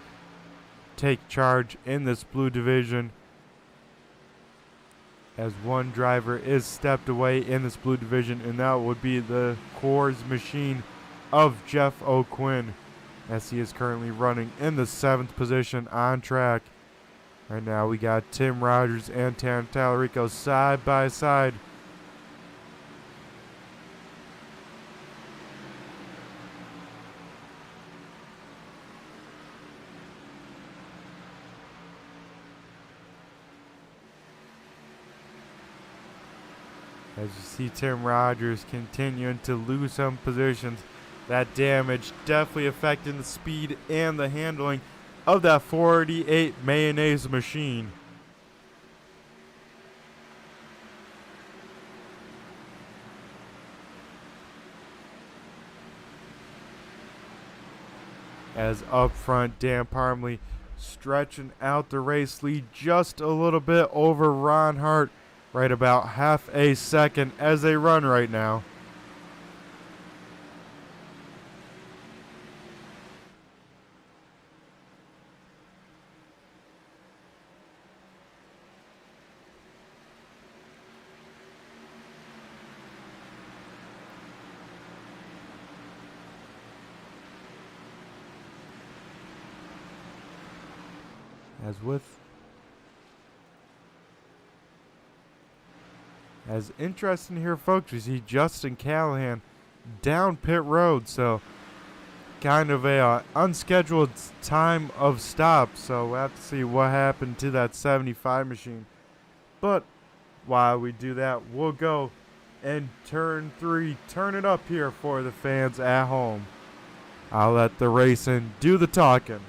take charge in this blue division, as one driver is stepped away in this blue division, and that would be the Coors machine of Jeff O'Quinn, as he is currently running in the 7th position on track. Right now we got Tim Rogers and Tan Tallarico side by side. As you see Tim Rogers continuing to lose some positions, that damage definitely affecting the speed and the handling of that 48 mayonnaise machine. As up front, Dan Parmley stretching out the race lead just a little bit over Ron Hart, right about half a second as they run right now. As interesting here, folks, we see Justin Callahan down pit road, so kind of a unscheduled time of stop, so we'll have to see what happened to that 75 machine. But while we do that, we'll go and turn 3, turn it up here for the fans at home. I'll let the racing do the talking.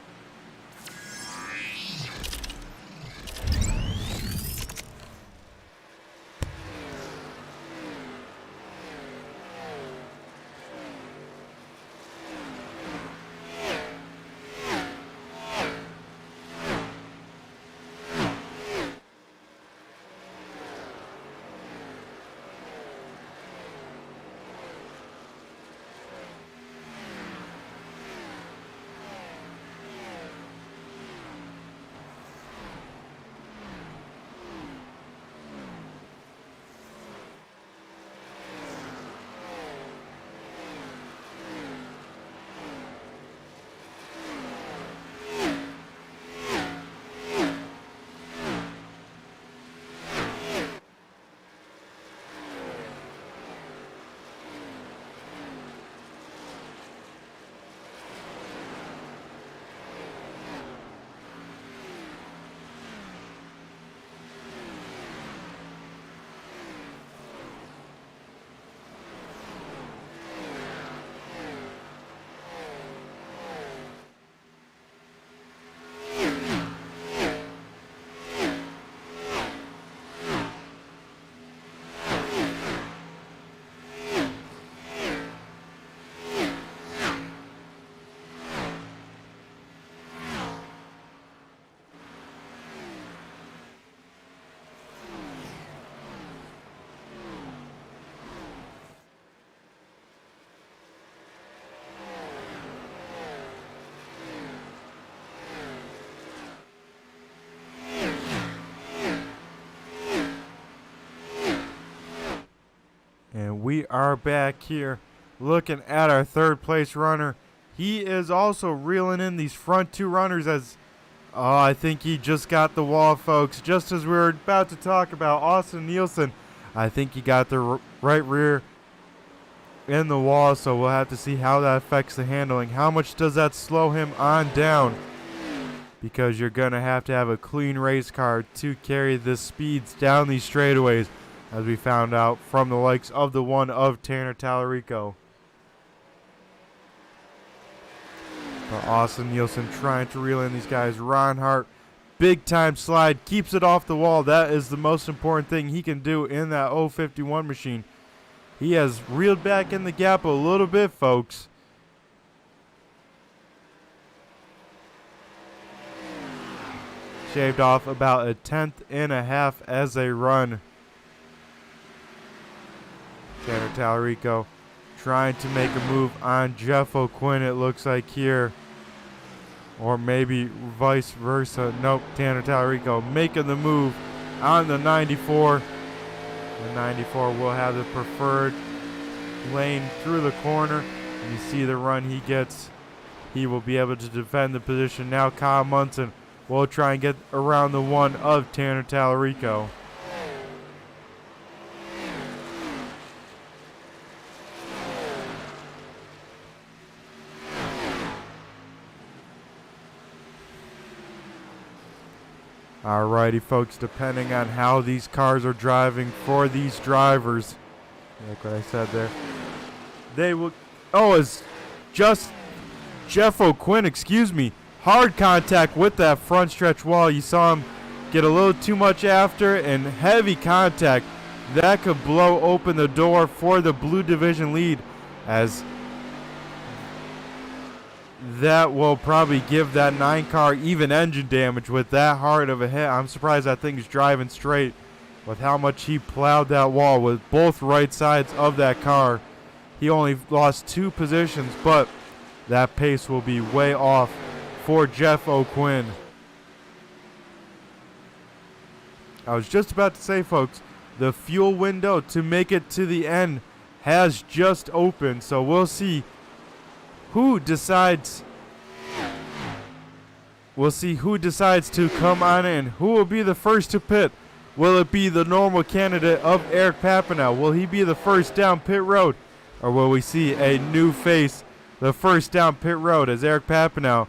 And we are back here looking at our third place runner. He is also reeling in these front two runners as, I think he just got the wall, folks. Just as we were about to talk about Austin Nielsen, I think he got the right rear in the wall, so we'll have to see how that affects the handling. How much does that slow him on down? Because you're going to have a clean race car to carry the speeds down these straightaways, as we found out from the likes of the one of Tanner Tallarico. But Austin Nielsen trying to reel in these guys. Ron Hart, big time slide, keeps it off the wall. That is the most important thing he can do in that 051 machine. He has reeled back in the gap a little bit, folks. Shaved off about a 1/10.5 as they run. Tanner Tallarico trying to make a move on Jeff O'Quinn, it looks like here. Or maybe vice versa. Nope, Tanner Tallarico making the move on the 94. The 94 will have the preferred lane through the corner. You see the run he gets. He will be able to defend the position. Now Kyle Munson will try and get around the one of Tanner Tallarico. Alrighty, folks, depending on how these cars are driving for these drivers, like what I said there, they will, it's just Jeff O'Quinn, hard contact with that front stretch wall. You saw him get a little too much after, and heavy contact. That could blow open the door for the Blue Division lead, as that will probably give that 9 car even engine damage with that hard of a hit. I'm surprised that thing's driving straight with how much he plowed that wall with both right sides of that car. He only lost 2 positions, but that pace will be way off for Jeff O'Quinn. I was just about to say, folks, the fuel window to make it to the end has just opened, so we'll see who decides to come on in. Who will be the first to pit? Will it be the normal candidate of Eric Papanow? Will he be the first down pit road? Or will we see a new face the first down pit road, as Eric Papanow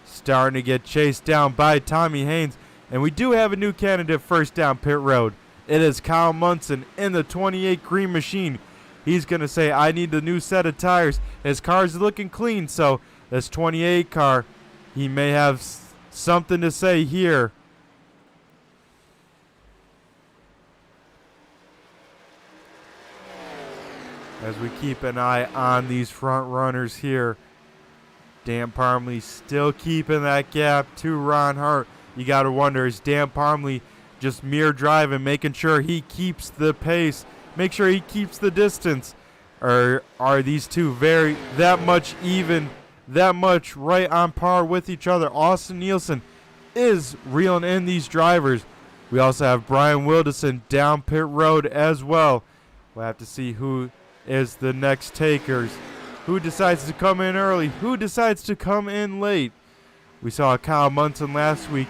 starting to get chased down by Tommy Haynes? And we do have a new candidate first down pit road. It is Kyle Munson in the 28 green machine. He's going to say, I need a new set of tires. His car's looking clean, so this 28 car, he may have something to say here. As we keep an eye on these front runners here. Dan Parmley still keeping that gap to Ron Hart. You got to wonder, is Dan Parmley just mere driving, making sure he keeps the pace? Make sure he keeps the distance. Or are these two that much even, that much right on par with each other? Austin Nielsen is reeling in these drivers. We also have Brian Wilderson down pit road as well. We'll have to see who is the next takers. Who decides to come in early? Who decides to come in late? We saw Kyle Munson last week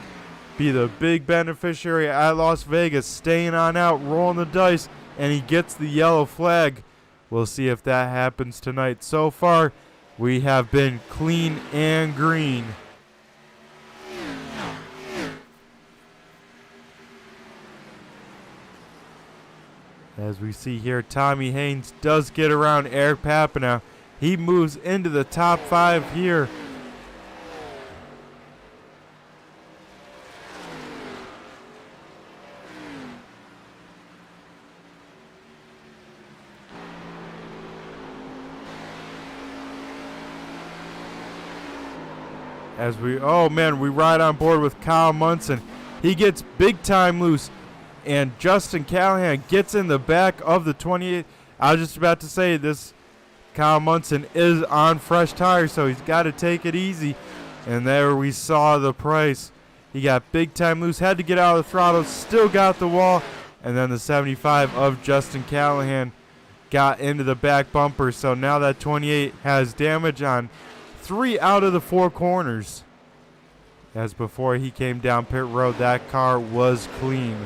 be the big beneficiary at Las Vegas, staying on out, rolling the dice, and he gets the yellow flag. We'll see if that happens tonight. So far, we have been clean and green. As we see here, Tommy Haynes does get around Eric Papanow. He moves into the top 5 here. As we ride on board with Kyle Munson. He gets big time loose, and Justin Callahan gets in the back of the 28. I was just about to say this. Kyle Munson is on fresh tires, so he's got to take it easy. And there we saw the price. He got big time loose, had to get out of the throttle, still got the wall. And then the 75 of Justin Callahan got into the back bumper. So now that 28 has damage on 3 out of the 4 corners. As before he came down pit road, that car was clean.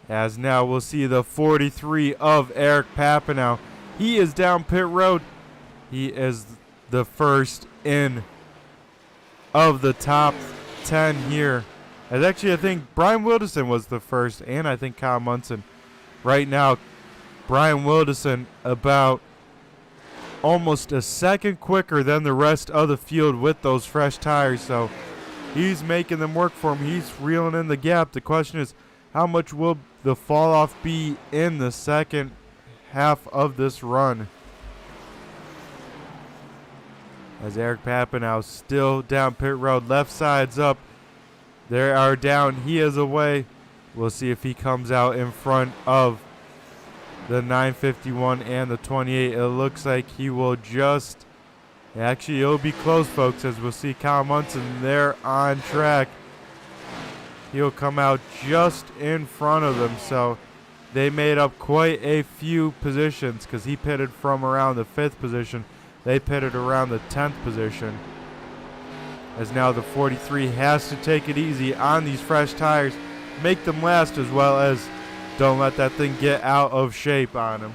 As now we'll see the 43 of Eric Papineau. He is down pit road. He is the first in of the top 10 here. As actually I think Brian Wilderson was the first, and I think Kyle Munson. Right now, Brian Wilderson about almost a second quicker than the rest of the field with those fresh tires. So he's making them work for him. He's reeling in the gap. The question is, how much will the fall off be in the second half of this run? As Eric Papineau still down pit road, left side's up. They are down. He is away. We'll see if he comes out in front of the 951 and the 28. It looks like he will just, actually it'll be close, folks, as we'll see Kyle Munson there on track. He'll come out just in front of them. So they made up quite a few positions because he pitted from around the 5th position. They pitted around the 10th position. As now the 43 has to take it easy on these fresh tires. Make them last, as well as don't let that thing get out of shape on him.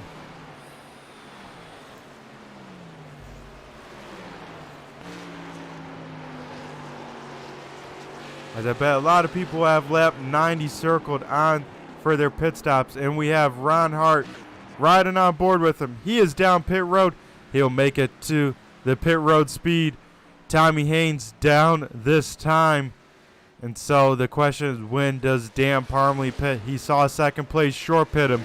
As I bet a lot of people have lap 90 circled on for their pit stops. And we have Ron Hart riding on board with him. He is down pit road. He'll make it to the pit road speed. Tommy Haynes down this time. And so the question is, when does Dan Parmley pit? He saw second place short pit him.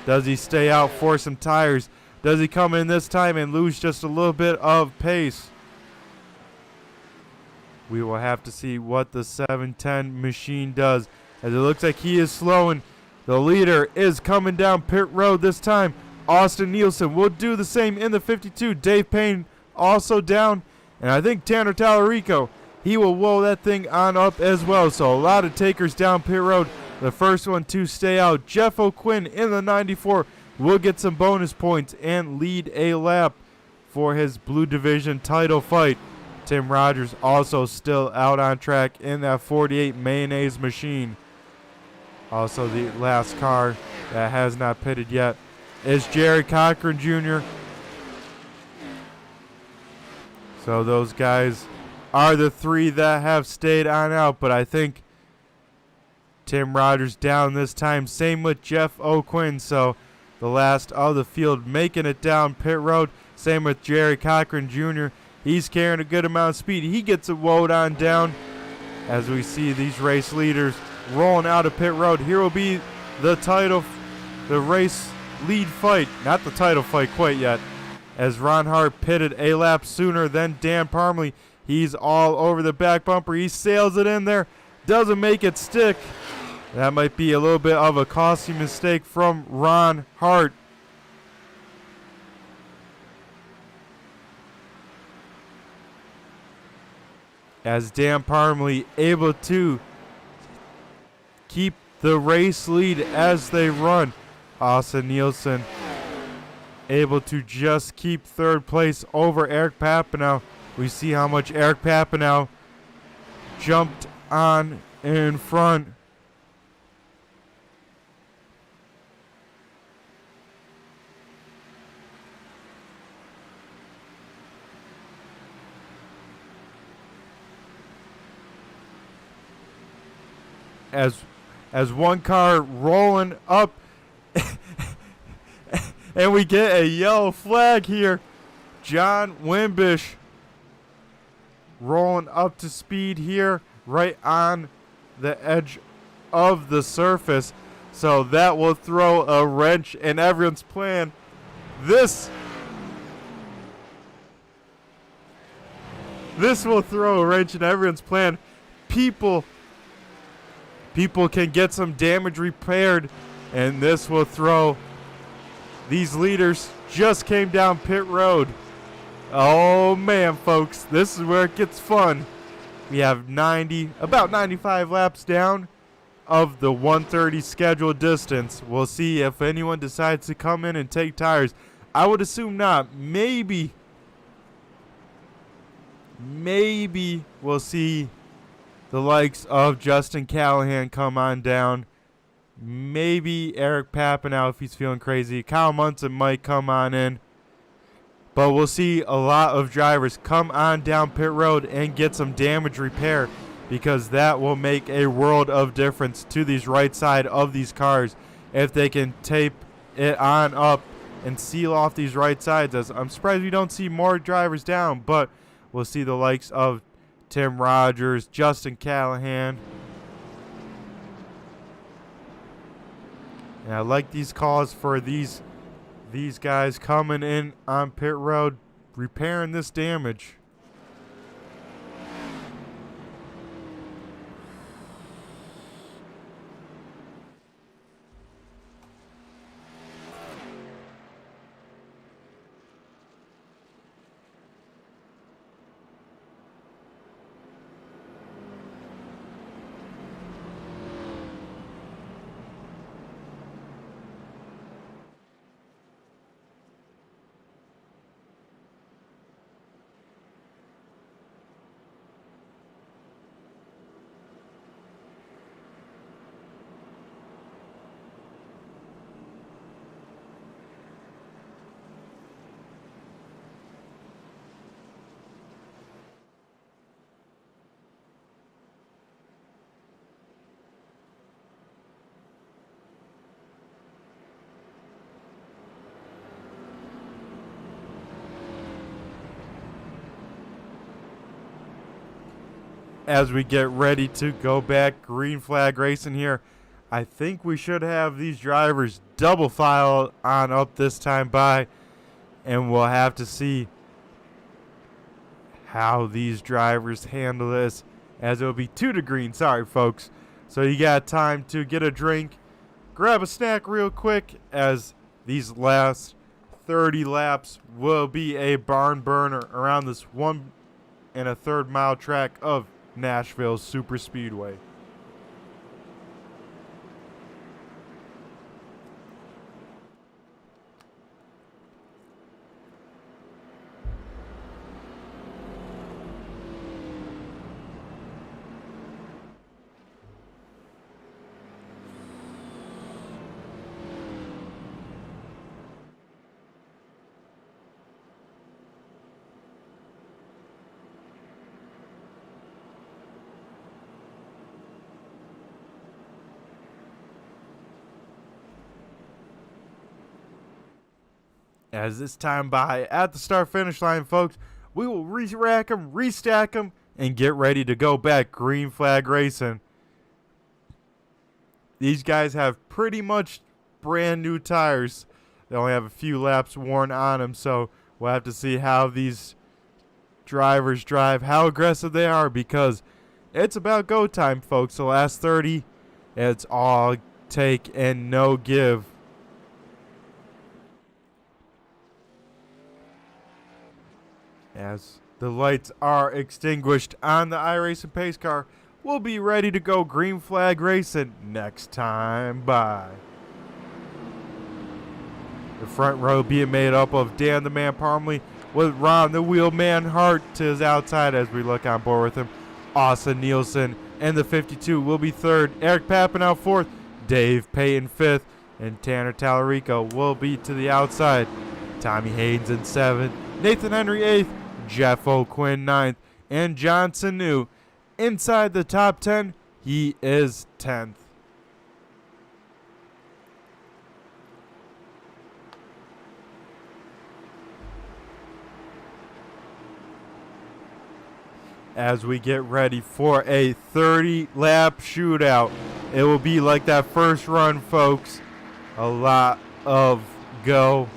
Does he stay out for some tires? Does he come in this time and lose just a little bit of pace? We will have to see what the 710 machine does, as it looks like he is slowing. The leader is coming down pit road this time. Austin Nielsen will do the same in the 52. Dave Payne also down. And I think Tanner Tallarico, he will woe that thing on up as well. So a lot of takers down pit road. The first one to stay out, Jeff O'Quinn in the 94, will get some bonus points and lead a lap for his Blue Division title fight. Tim Rogers also still out on track in that 48 mayonnaise machine. Also the last car that has not pitted yet is Jerry Cochran Jr. So those guys are the 3 that have stayed on out, but I think Tim Rogers down this time. Same with Jeff O'Quinn. So the last of the field making it down pit road. Same with Jerry Cochran Jr. He's carrying a good amount of speed. He gets it woed on down as we see these race leaders rolling out of pit road. Here will be the race lead fight. Not the title fight quite yet, as Ron Hart pitted a lap sooner than Dan Parmley. He's all over the back bumper. He sails it in there. Doesn't make it stick. That might be a little bit of a costly mistake from Ron Hart. As Dan Parmley able to keep the race lead as they run. Austin Nielsen able to just keep 3rd place over Eric Papineau. We see how much Eric Papineau jumped on in front. As one car rolling up and we get a yellow flag here. John Wimbish rolling up to speed here right on the edge of the surface. So that will throw a wrench in everyone's plan. This will throw a wrench in everyone's plan. People people can get some damage repaired, and this will throw these leaders just came down pit road. Oh man, folks, this is where it gets fun. We have about 95 laps down of the 130 scheduled distance. We'll see if anyone decides to come in and take tires. I would assume not. Maybe we'll see the likes of Justin Callahan come on down. Maybe Eric Papineau if he's feeling crazy. Kyle Munson might come on in. But we'll see a lot of drivers come on down pit road and get some damage repair, because that will make a world of difference to these right side of these cars if they can tape it on up and seal off these right sides. As I'm surprised we don't see more drivers down, but we'll see the likes of Tim Rogers, Justin Callahan. And I like these calls for these guys coming in on pit road, repairing this damage. As we get ready to go back green flag racing here, I think we should have these drivers double file on up this time by, and we'll have to see how these drivers handle this, as it'll be 2 to green. Sorry, folks. So you got time to get a drink, grab a snack real quick, as these last 30 laps will be a barn burner around this 1 1/3 mile track of Nashville Superspeedway. As this time by at the start finish line, folks, we will re-rack them, restack them, and get ready to go back green flag racing. These guys have pretty much brand new tires. They only have a few laps worn on them, so we'll have to see how these drivers drive, how aggressive they are, because it's about go time, folks. The last 30, it's all take and no give. As the lights are extinguished on the iRacing pace car, we'll be ready to go green flag racing next time by. The front row being made up of Dan the Man Parmley with Ron the Wheelman Hart to his outside as we look on board with him. Austin Nielsen and the 52 will be third. Eric Papineau fourth. Dave Payton fifth. And Tanner Tallarico will be to the outside. Tommy Haynes in seventh. Nathan Henry eighth. Jeff O'Quinn ninth, and John Sanu inside the top 10. He is 10th. As we get ready for a 30-lap shootout, it will be like that first run, folks. A lot of go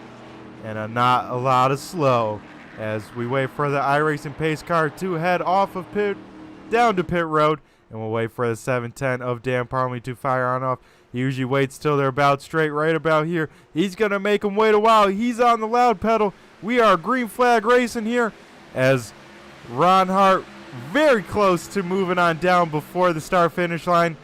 and not a lot of slow. As we wait for the iRacing pace car to head off of pit, down to pit road, And we'll wait for the 710 of Dan Parmley to fire on off. He usually waits till they're about straight right about here. He's going to make him wait a while. He's on the loud pedal. We are green flag racing here as Ron Hart very close to moving on down before the start finish line.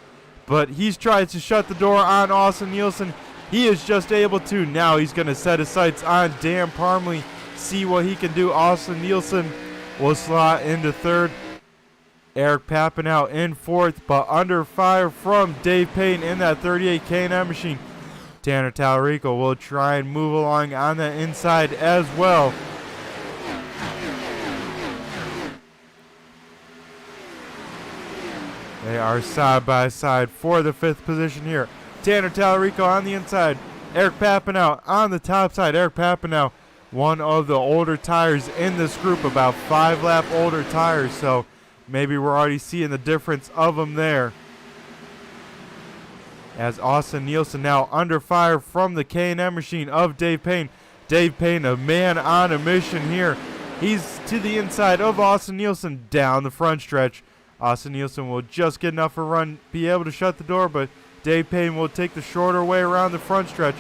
But he's tried to shut the door on Austin Nielsen. He is just able to. Now he's going to set his sights on Dan Parmley. See what he can do. Austin Nielsen will slot into third. Eric Papinow in fourth, but under fire from Dave Payne in that 38 K&M machine. Tanner Tallarico will try and move along on the inside as well. They are side by side for the fifth position here. Tanner Tallarico on the inside. Eric Papinow on the top side. Eric Papinow, one of the older tires in this group, about 5-lap older tires, so maybe we're already seeing the difference of them there. As Austin Nielsen now under fire from the K&M machine of Dave Payne. Dave Payne, a man on a mission here. He's to the inside of Austin Nielsen down the front stretch. Austin Nielsen will just get enough of a run, be able to shut the door, but Dave Payne will take the shorter way around the front stretch.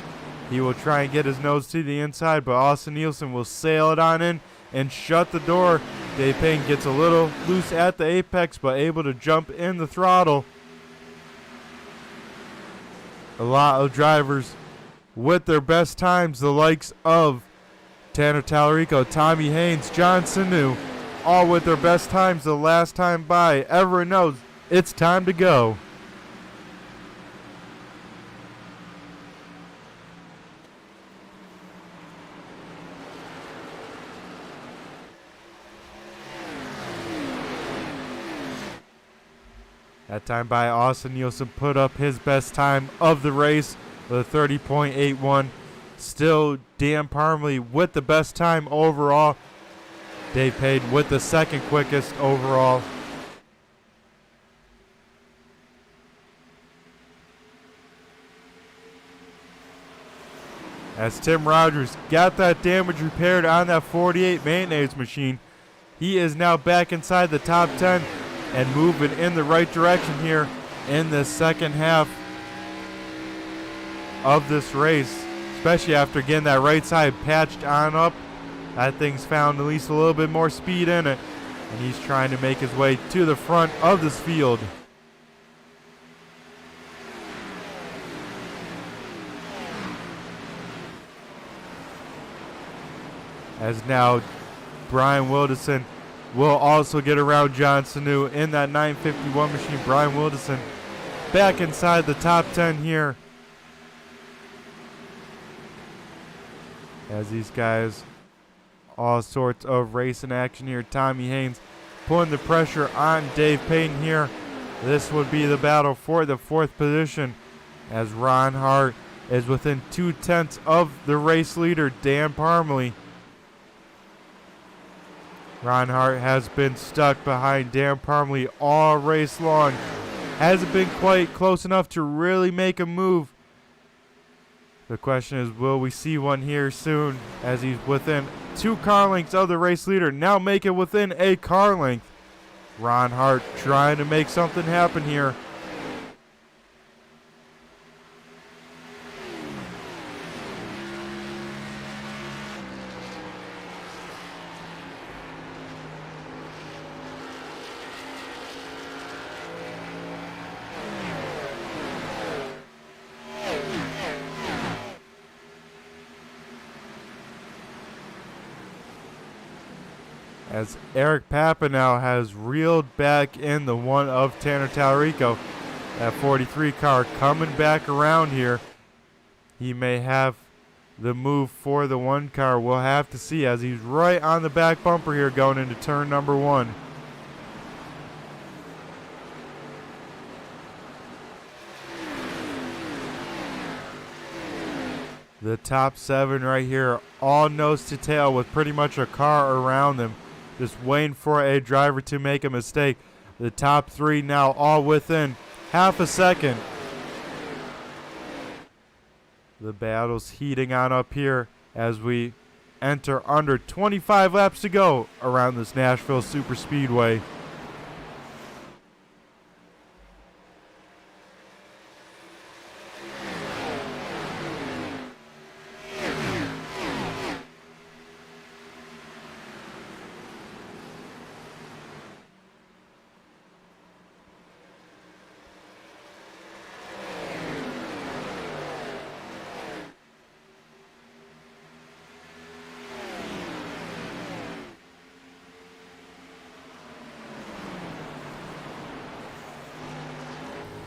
He will try and get his nose to the inside, but Austin Nielsen will sail it on in and shut the door. Dave Payne gets a little loose at the apex, but able to jump in the throttle. A lot of drivers with their best times, the likes of Tanner Tallarico, Tommy Haynes, John Sanu, all with their best times the last time by. Everyone knows it's time to go. That time by Austin Nielsen put up his best time of the race with a 30.81. Still Dan Parmley with the best time overall. Dave Payne with the second quickest overall. As Tim Rogers got that damage repaired on that 48 mayonnaise machine, he is now back inside the top 10 and moving in the right direction here in the second half of this race, especially after getting that right side patched on up. That thing's found at least a little bit more speed in it, and he's trying to make his way to the front of this field. As now Brian Wilderson will also get around John Sanu in that 951 machine. Brian Wilderson back inside the top 10 here. As these guys, all sorts of racing action here. Tommy Haynes putting the pressure on Dave Payne here. This would be the battle for the fourth position as Ron Hart is within 2/10 of the race leader, Dan Parmley. Ron Hart has been stuck behind Dan Parmley all race long. Hasn't been quite close enough to really make a move. The question is, will we see one here soon as he's within 2 car lengths of the race leader. Now make it within a car length. Ron Hart trying to make something happen here. As Eric Papinow has reeled back in the one of Tanner Tallarico. That 43 car coming back around here. He may have the move for the 1 car. We'll have to see as he's right on the back bumper here going into turn number 1. The top 7 right here, all nose to tail with pretty much a car around them. Just waiting for a driver to make a mistake. The top 3 now all within half a second. The battle's heating on up here as we enter under 25 laps to go around this Nashville Superspeedway.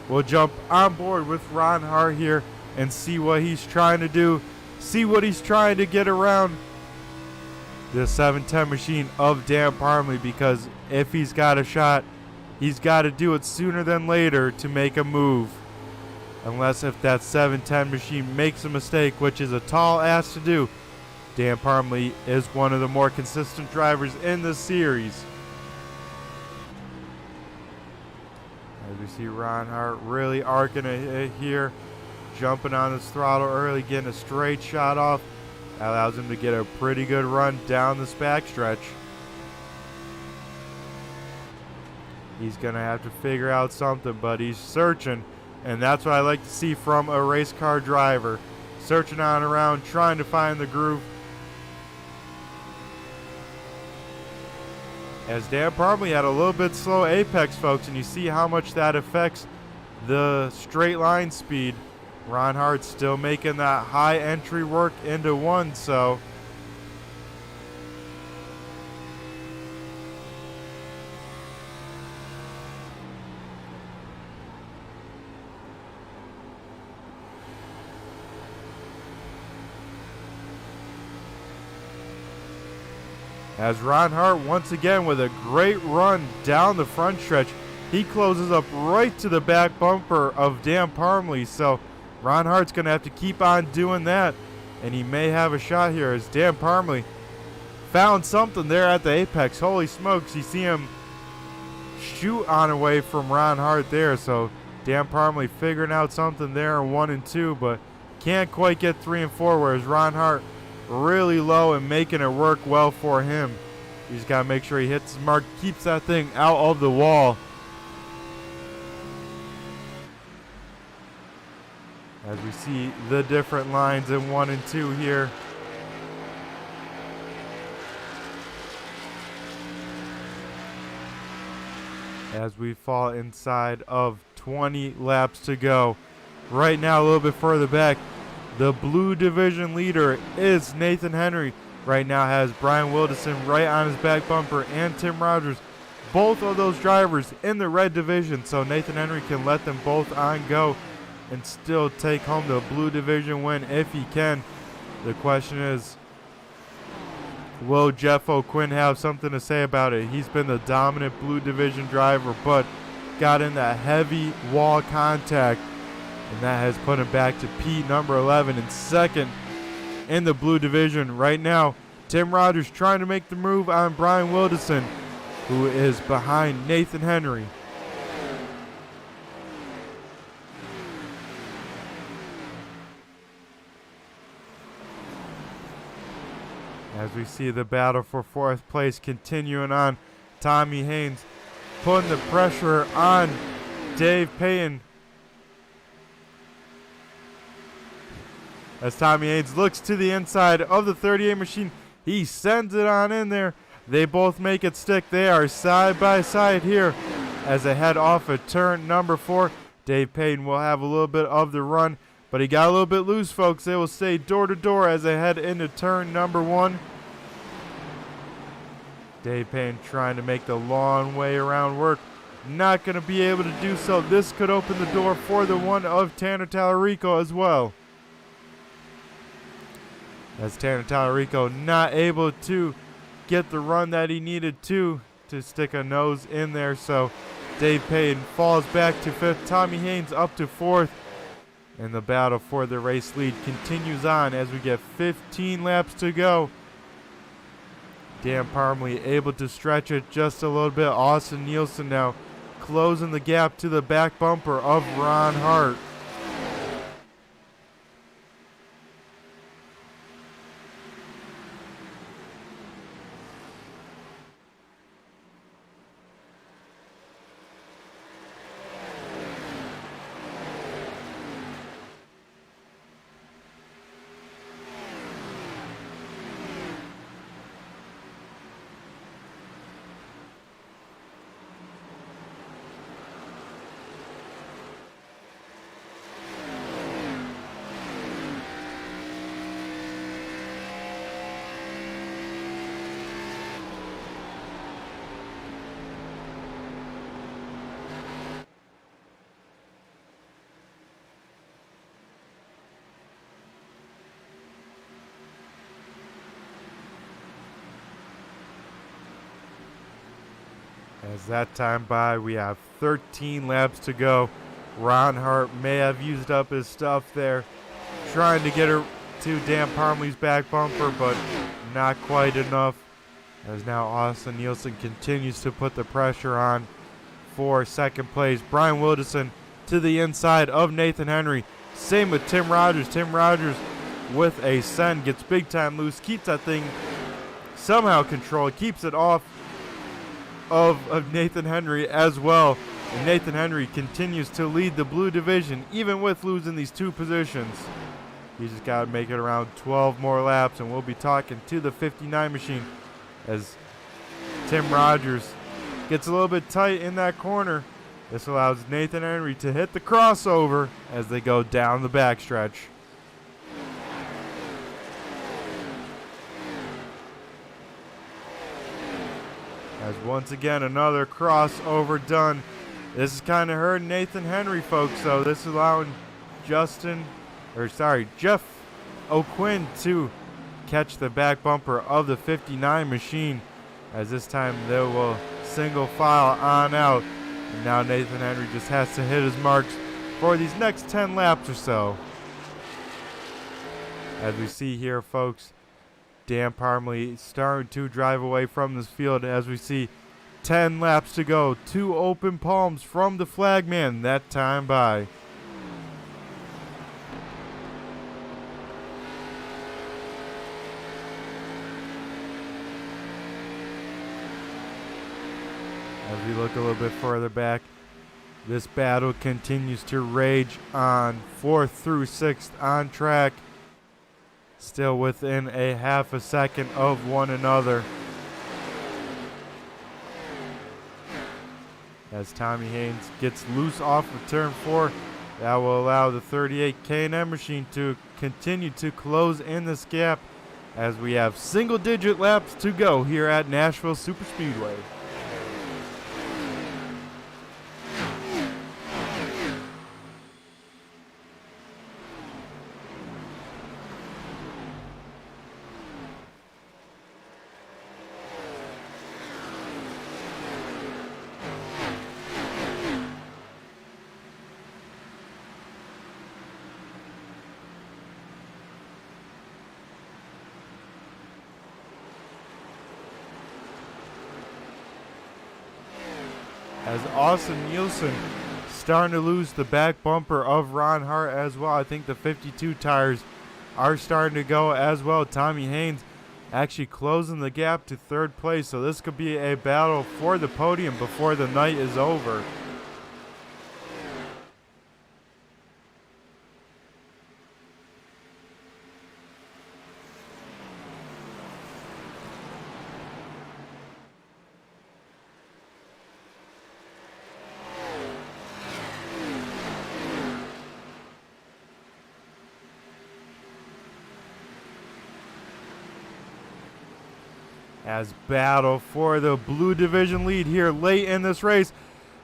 We'll jump on board with Ron Hart here and see what he's trying to do. See what he's trying to get around the 710 machine of Dan Parmley, because if he's got a shot, he's got to do it sooner than later to make a move. Unless if that 710 machine makes a mistake, which is a tall ask to do. Dan Parmley is one of the more consistent drivers in the series. As we see Ron Hart really arcing it here, jumping on his throttle early, getting a straight shot off. That allows him to get a pretty good run down this backstretch. He's going to have to figure out something, but he's searching, and that's what I like to see from a race car driver. Searching on around, trying to find the groove. As Dan Parmley had a little bit slow apex, folks, and you see how much that affects the straight line speed. Ron Hart's still making that high entry work into one, so as Ron Hart once again with a great run down the front stretch, he closes up right to the back bumper of Dan Parmley, so Ron Hart's going to have to keep on doing that, and he may have a shot here as Dan Parmley found something there at the apex. Holy smokes, you see him shoot on away from Ron Hart there, so Dan Parmley figuring out something there in 1 and 2, but can't quite get 3 and 4, whereas Ron Hart really low and making it work well for him. You just got to make sure he hits his mark, keeps that thing out of the wall. As we see the different lines in 1 and 2 here. As we fall inside of 20 laps to go. Right now, a little bit further back, the blue division leader is Nathan Henry. Right now has Brian Wilderson right on his back bumper and Tim Rogers. Both of those drivers in the red division, so Nathan Henry can let them both on go and still take home the blue division win if he can. The question is, will Jeff O'Quinn have something to say about it? He's been the dominant blue division driver, but got in that heavy wall contact, and that has put him back to P number 11 and second in the blue division. Right now, Tim Rogers trying to make the move on Brian Wilderson, who is behind Nathan Henry. As we see the battle for fourth place continuing on, Tommy Haynes putting the pressure on Dave Payton. As Tommy Haynes looks to the inside of the 38 machine, he sends it on in there. They both make it stick. They are side by side here as they head off of turn number 4. Dave Payton will have a little bit of the run, but he got a little bit loose, folks. They will stay door to door as they head into turn number 1. Dave Payton trying to make the long way around work. Not going to be able to do so. This could open the door for the one of Tanner Tallarico as well. As Tanner Tallarico not able to get the run that he needed to stick a nose in there. So Dave Payton falls back to 5th. Tommy Haynes up to 4th. And the battle for the race lead continues on as we get 15 laps to go. Dan Parmley able to stretch it just a little bit. Austin Nielsen now closing the gap to the back bumper of Ron Hart. As that time by, we have 13 laps to go. Ron Hart may have used up his stuff there, trying to get her to Dan Parmley's back bumper, but not quite enough. As now Austin Nielsen continues to put the pressure on for second place. Brian Wilderson to the inside of Nathan Henry. Same with Tim Rogers. Tim Rogers with a send, gets big time loose, keeps that thing somehow controlled, keeps it off of Nathan Henry as well. And Nathan Henry continues to lead the blue division, even with losing these 2 positions. He's just got to make it around 12 more laps, and we'll be talking to the 59 machine as Tim Rogers gets a little bit tight in that corner. This allows Nathan Henry to hit the crossover as they go down the backstretch. As once again another crossover done. This is kind of hurting Nathan Henry, folks, so this is allowing Jeff O'Quinn to catch the back bumper of the 59 machine, as this time they will single file on out. And now Nathan Henry just has to hit his marks for these next 10 laps or so. As we see here, folks, Dan Parmley starting to drive away from this field as we see 10 laps to go. 2 open palms from the flagman that time by. As we look a little bit further back, this battle continues to rage on. 4th through 6th on track, still within a half a second of one another. As Tommy Haynes gets loose off of turn 4, that will allow the 38 K&M machine to continue to close in this gap as we have single-digit laps to go here at Nashville Superspeedway. As Austin Nielsen starting to lose the back bumper of Ron Hart as well. I think the 52 tires are starting to go as well. Tommy Haynes actually closing the gap to 3rd place, so this could be a battle for the podium before the night is over. As battle for the blue division lead here late in this race.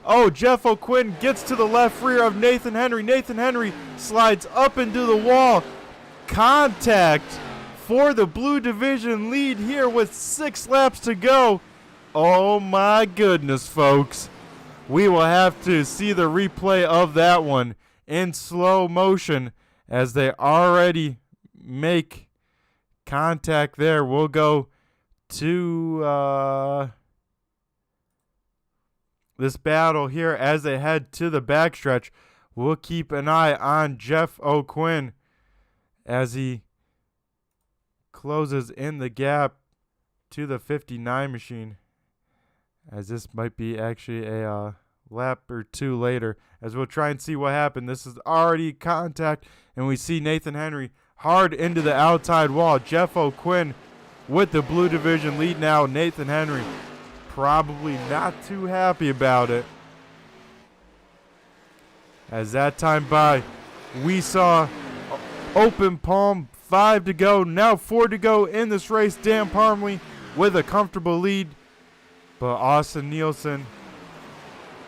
Oh, Jeff O'Quinn gets to the left rear of Nathan Henry. Nathan Henry slides up into the wall. Contact for the blue division lead here with 6 laps to go. Oh my goodness, folks. We will have to see the replay of that one in slow motion as they already make contact there. We'll go to this battle here as they head to the backstretch. We'll keep an eye on Jeff O'Quinn as he closes in the gap to the 59 machine, as this might be actually a lap or 2 later, as we'll try and see what happened. This is already contact, and we see Nathan Henry hard into the outside wall. Jeff O'Quinn with the blue division lead now. Nathan Henry probably not too happy about it. As that time by, we saw open palm, 5 to go, now 4 to go in this race. Dan Parmley with a comfortable lead, but Austin Nielsen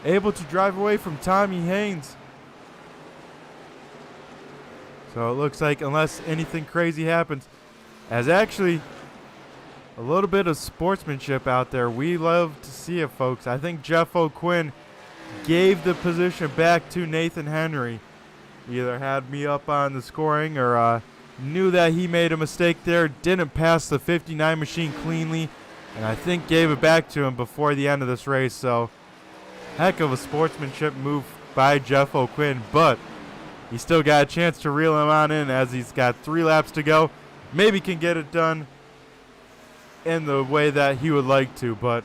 able to drive away from Tommy Haynes. So it looks like, unless anything crazy happens, as actually A little bit of sportsmanship out there. We love to see it, folks. I think Jeff O'Quinn gave the position back to Nathan Henry. Either had me up on the scoring or knew that he made a mistake there, didn't pass the 59 machine cleanly, and I think gave it back to him before the end of this race. So, heck of a sportsmanship move by Jeff O'Quinn, but he still got a chance to reel him on in as he's got 3 laps to go. Maybe can get it done in the way that he would like to, but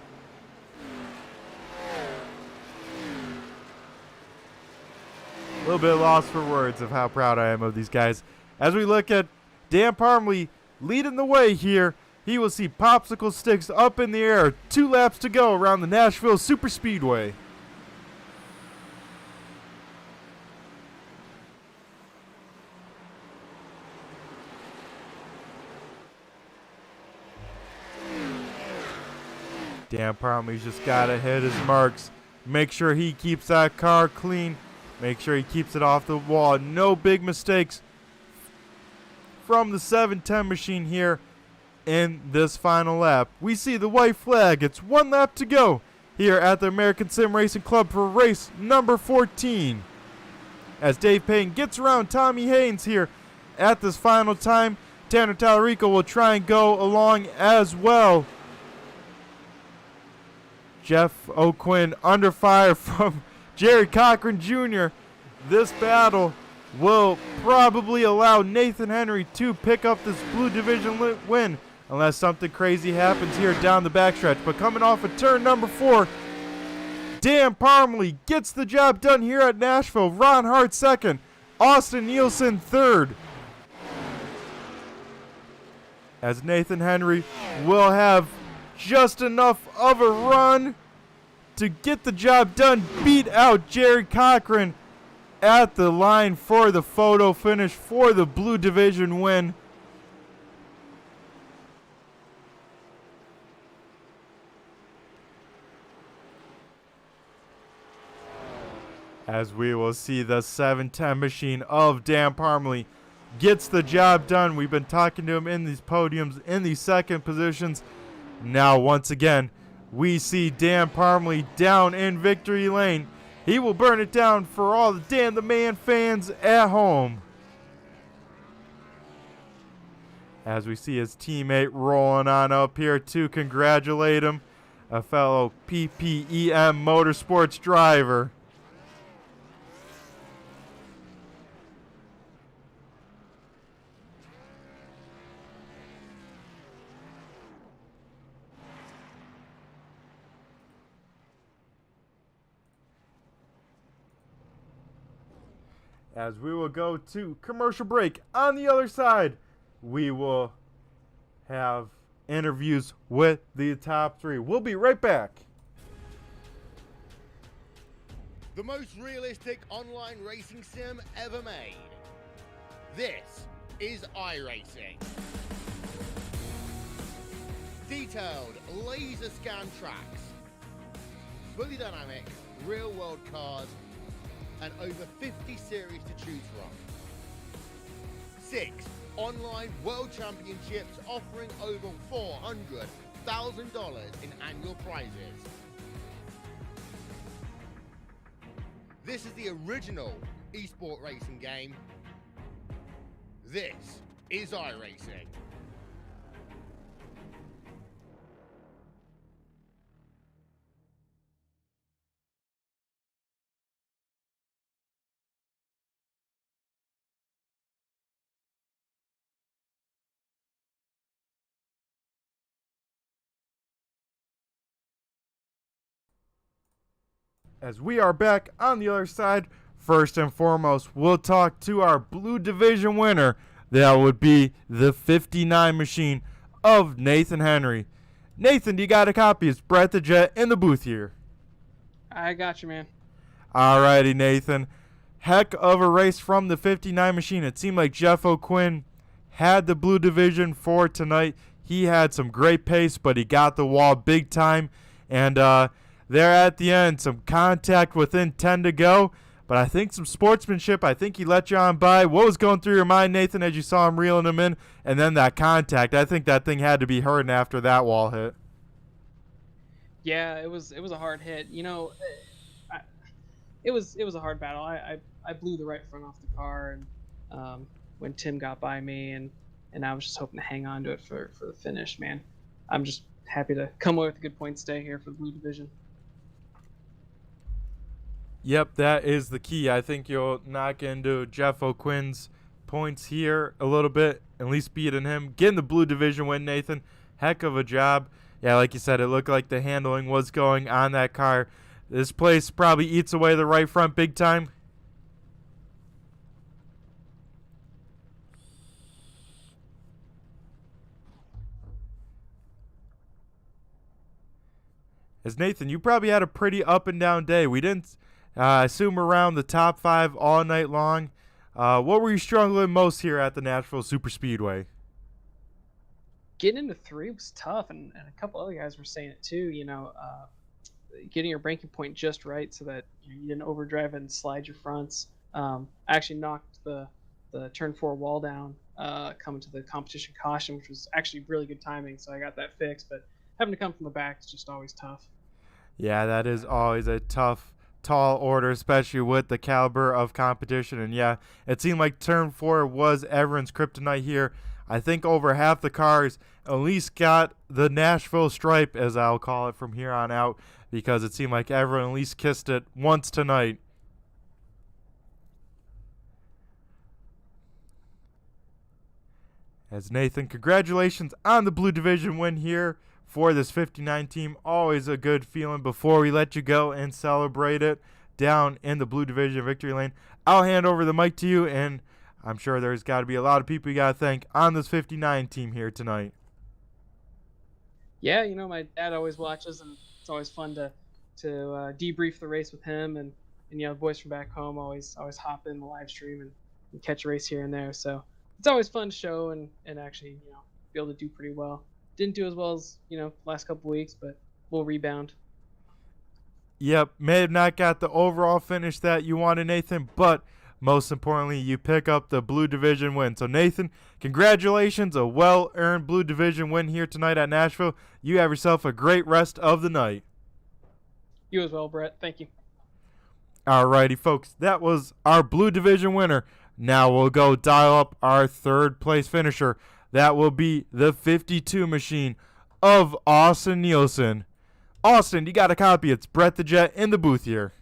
a little bit lost for words of how proud I am of these guys. As we look at Dan Parmley leading the way here, he will see popsicle sticks up in the air. 2 laps to go around the Nashville Superspeedway. Dan Parmley's just got to hit his marks. Make sure he keeps that car clean. Make sure he keeps it off the wall. No big mistakes from the 710 machine here in this final lap. We see the white flag. It's 1 lap to go here at the American Sim Racing Club for race number 14. As Dave Payne gets around Tommy Haynes here at this final time, Tanner Tallarico will try and go along as well. Jeff O'Quinn under fire from Jerry Cochran Jr. This battle will probably allow Nathan Henry to pick up this Blue Division win unless something crazy happens here down the backstretch. But coming off of turn number 4, Dan Parmley gets the job done here at Nashville. Ron Hart second, Austin Nielsen third. As Nathan Henry will have just enough of a run to get the job done, beat out Jerry Cochran at the line for the photo finish for the Blue Division win. As we will see the 710 machine of Dan Parmley gets the job done. We've been talking to him in these podiums in the second positions. Now, once again, we see Dan Parmley down in victory lane. He will burn it down for all the Dan the Man fans at home. As we see his teammate rolling on up here to congratulate him, a fellow PPEM Motorsports driver. As we will go to commercial break. On the other side, we will have interviews with the top 3. We'll be right back. The most realistic online racing sim ever made. This is iRacing. Detailed laser scan tracks, fully dynamic real world cars, and over 50 series to choose from. 6 online world championships offering over $400,000 in annual prizes. This is the original esport racing game. This is iRacing. As we are back on the other side, first and foremost, we'll talk to our Blue Division winner. That would be the 59 machine of Nathan Henry. Nathan, you got a copy? It's Brett the Jet in the booth here. I got you, man. Alrighty, Nathan. Heck of a race from the 59 machine. It seemed like Jeff O'Quinn had the Blue Division for tonight. He had some great pace, but he got the wall big time. And there at the end, some contact within 10 to go. but I think some sportsmanship. I think he let you on by. What was going through your mind, Nathan, as you saw him reeling him in? And then that contact. I think that thing had to be hurting after that wall hit. Yeah, it was a hard hit. It was a hard battle. I blew the right front off the car, and when Tim got by me, and I was just hoping to hang on to it for the finish, man. I'm just happy to come away with a good point stay here for the Blue Division. Yep, that is the key. I think you'll knock into Jeff O'Quinn's points here a little bit, at least beating him. Getting the Blue Division win, Nathan. Heck of a job. Yeah, like you said, it looked like the handling was going on that car. This place probably eats away the right front big time. As Nathan, you probably had a pretty up and down day. We didn't assume around the top 5 all night long. What were you struggling most here at the Nashville Superspeedway? Getting into 3 was tough, and a couple other guys were saying it too. Getting your braking point just right so that you didn't overdrive and slide your fronts. I actually knocked the turn 4 wall down coming to the competition caution, which was actually really good timing, so I got that fixed. But having to come from the back is just always tough. Yeah, that is always a tough, tall order, especially with the caliber of competition. And yeah, it seemed like turn 4 was everyone's kryptonite here. I think over half the cars at least got the Nashville stripe, as I'll call it from here on out, because it seemed like everyone at least kissed it once tonight. As Nathan, congratulations on the Blue Division win here for this 59 team. Always a good feeling before we let you go and celebrate it down in the Blue Division victory lane. I'll hand over the mic to you, and I'm sure there's got to be a lot of people you got to thank on this 59 team here tonight. Yeah, my dad always watches, and it's always fun to debrief the race with him, and the boys from back home always hop in the live stream and catch a race here and there. So it's always fun to show and actually be able to do pretty well. Didn't do as well as last couple weeks, but we'll rebound. Yep, may have not got the overall finish that you wanted, Nathan, but most importantly, you pick up the Blue Division win. So Nathan, congratulations, a well-earned Blue Division win here tonight at Nashville. You have yourself a great rest of the night. You as well, Brett. Thank you. Alrighty, folks, that was our Blue Division winner. Now we'll go dial up our third place finisher. That will be the 52 machine of Austin Nielsen. Austin, you got a copy. It's Brett the Jet in the booth here.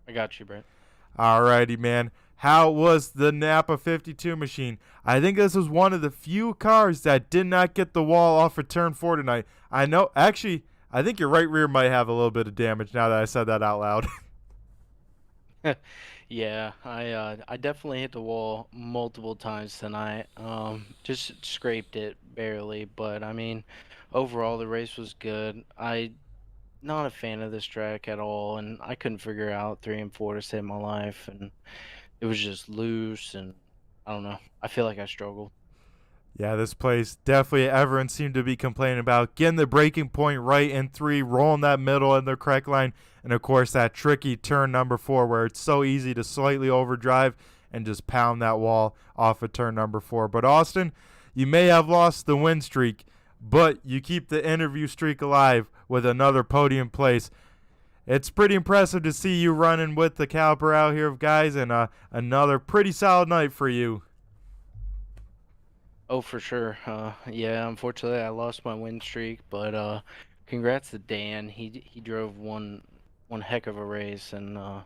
I got you, Brett. Alrighty, man. How was the Napa 52 machine? I think this was one of the few cars that did not get the wall off of turn 4 tonight. I know, actually, I think your right rear might have a little bit of damage now that I said that out loud. Yeah, I definitely hit the wall multiple times tonight. Just scraped it barely, but I mean, overall the race was good. I not a fan of this track at all, and I couldn't figure out 3 and 4 to save my life, and it was just loose, and I don't know. I feel like I struggled. Yeah, this place definitely everyone seemed to be complaining about getting the braking point right in 3, rolling that middle in the correct line, and of course that tricky turn number 4 where it's so easy to slightly overdrive and just pound that wall off of turn number 4. But Austin, you may have lost the win streak, but you keep the interview streak alive with another podium place. It's pretty impressive to see you running with the caliber out here of guys, and another pretty solid night for you. Oh, for sure. Yeah, unfortunately I lost my win streak, but congrats to Dan. He drove one heck of a race, and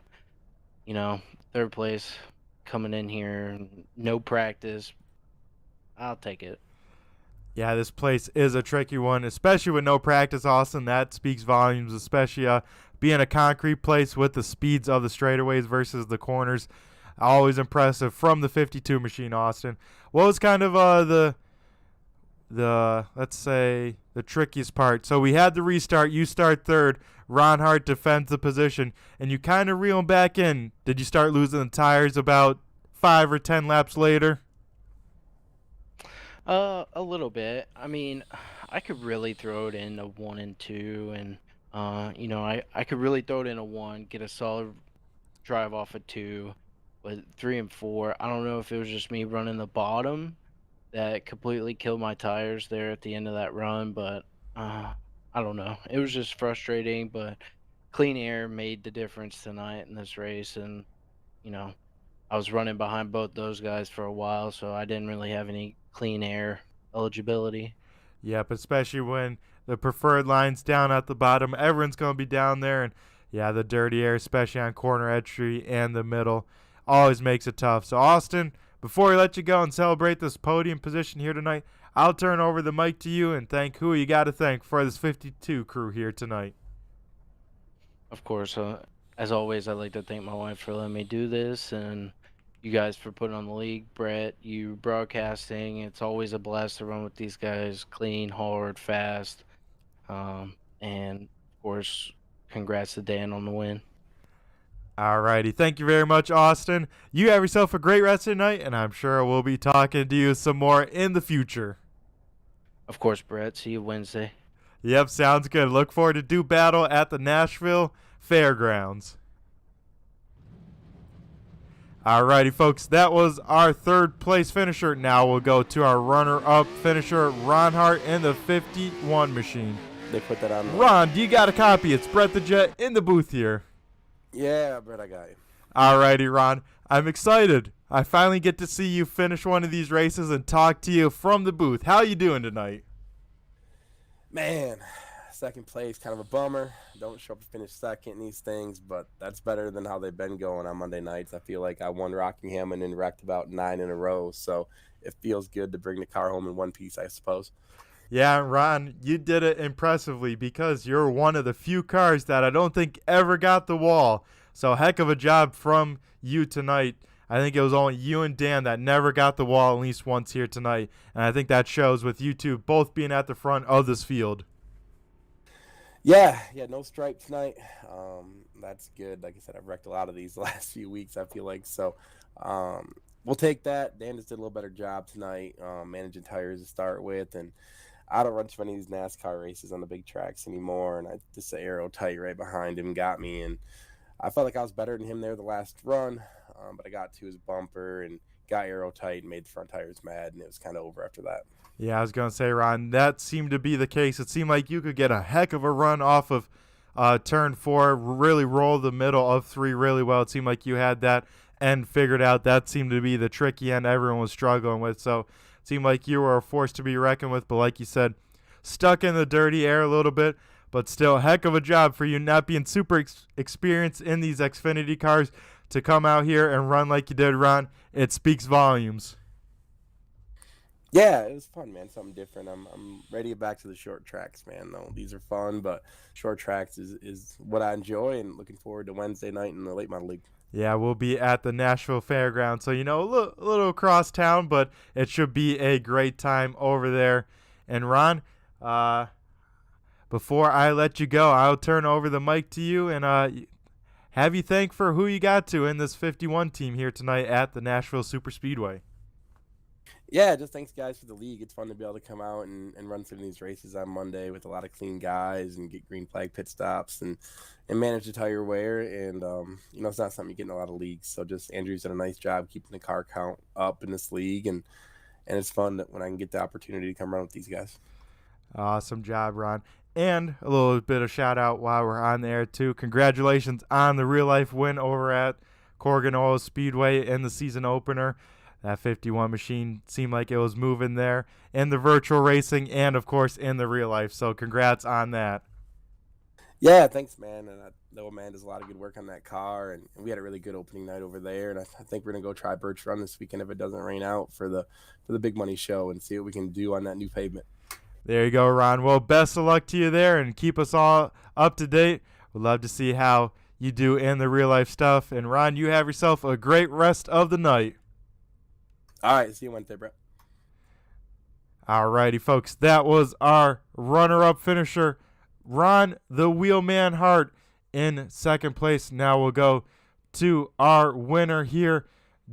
third place coming in here, no practice. I'll take it. Yeah, this place is a tricky one, especially with no practice, Austin. That speaks volumes, especially being a concrete place with the speeds of the straightaways versus the corners. Always impressive from the 52 machine, Austin. What was kind of the let's say the trickiest part? So we had the restart. You start third. Ron Hart defends the position, and you kind of reel him back in. Did you start losing the tires about 5 or 10 laps later? A little bit. I mean, I could really throw it in a 1 and 2, and I could really throw it in a 1, get a solid drive off of 2, but 3 and 4, I don't know if it was just me running the bottom that completely killed my tires there at the end of that run, but I don't know. It was just frustrating, but clean air made the difference tonight in this race, and you know, I was running behind both those guys for a while, so I didn't really have any clean air eligibility. Yep, especially when the preferred line's down at the bottom. Everyone's going to be down there. And, yeah, the dirty air, especially on corner entry and the middle, always makes it tough. So, Austin, before we let you go and celebrate this podium position here tonight, I'll turn over the mic to you and thank who you got to thank for this 52 crew here tonight. Of course, as always, I'd like to thank my wife for letting me do this, and you guys for putting on the league. Brett, you broadcasting. It's always a blast to run with these guys. Clean, hard, fast. And, of course, congrats to Dan on the win. All righty. Thank you very much, Austin. You have yourself a great rest of the night, and I'm sure we'll be talking to you some more in the future. Of course, Brett. See you Wednesday. Yep, sounds good. Look forward to do battle at the Nashville Fairgrounds. Alrighty, folks, that was our third place finisher. Now we'll go to our runner-up finisher, Ron Hart in the 51 machine. They put that on. Ron, do you got a copy? It's Brett the Jet in the booth here. Yeah, Brett, I got you. Alrighty, Ron. I'm excited. I finally get to see you finish one of these races and talk to you from the booth. How you doing tonight? Man, second place, kind of a bummer. Don't show up to finish second in these things, but that's better than how they've been going on Monday nights. I feel like I won Rockingham and then wrecked about 9 in a row, so it feels good to bring the car home in one piece, I suppose. Yeah, Ron, you did it impressively because you're one of the few cars that I don't think ever got the wall. So heck of a job from you tonight. I think it was only you and Dan that never got the wall at least once here tonight. And I think that shows with you two both being at the front of this field. Yeah, no stripe tonight. That's good. Like I said, I've wrecked a lot of these the last few weeks, I feel like. So we'll take that. Dan just did a little better job tonight managing tires to start with. And I don't run too many of these NASCAR races on the big tracks anymore. And just the aero tight right behind him got me. And I felt like I was better than him there the last run. But I got to his bumper and got aero tight and made the front tires mad. And it was kind of over after that. Yeah, I was going to say, Ron, that seemed to be the case. It seemed like you could get a heck of a run off of turn 4, really roll the middle of 3 really well. It seemed like you had that end figured out. That seemed to be the tricky end everyone was struggling with. So it seemed like you were a force to be reckoned with. But like you said, stuck in the dirty air a little bit. But still, heck of a job for you not being super experienced in these Xfinity cars to come out here and run like you did, Ron. It speaks volumes. Yeah, it was fun, man. Something different. I'm ready to get back to the short tracks, man. Though these are fun, but short tracks is what I enjoy, and looking forward to Wednesday night in the late model league. Yeah, we'll be at the Nashville Fairgrounds, so a little across town, but it should be a great time over there. And Ron, before I let you go, I'll turn over the mic to you and have you thank for who you got to in this 51 team here tonight at the Nashville Superspeedway. Yeah, just thanks, guys, for the league. It's fun to be able to come out and run through these races on Monday with a lot of clean guys and get green flag pit stops and manage the tire wear. And, it's not something you get in a lot of leagues. So just Andrew's done a nice job keeping the car count up in this league. And it's fun that when I can get the opportunity to come run with these guys. Awesome job, Ron. And a little bit of shout out while we're on there, too. Congratulations on the real life win over at Corrigan Oil Speedway in the season opener. That 51 machine seemed like it was moving there in the virtual racing and, of course, in the real life. So congrats on that. Yeah, thanks, man. And I know man does a lot of good work on that car. And we had a really good opening night over there. And I think we're going to go try Birch Run this weekend if it doesn't rain out for the big money show and see what we can do on that new pavement. There you go, Ron. Well, best of luck to you there and keep us all up to date. We'd love to see how you do in the real life stuff. And, Ron, you have yourself a great rest of the night. All right, see you Wednesday, Brett. All righty, folks. That was our runner-up finisher, Ron the Wheelman Hart, in second place. Now we'll go to our winner here,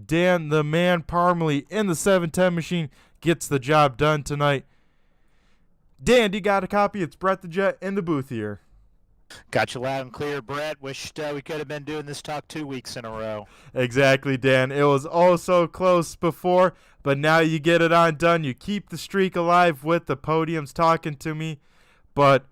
Dan the Man Parmalee in the 710 machine. Gets the job done tonight. Dan, you got a copy? It's Brett the Jet in the booth here. Got you loud and clear, Brett. Wished we could have been doing this talk 2 weeks in a row. Exactly, Dan. It was oh so close before, but now you get it on done. You keep the streak alive with the podiums talking to me, but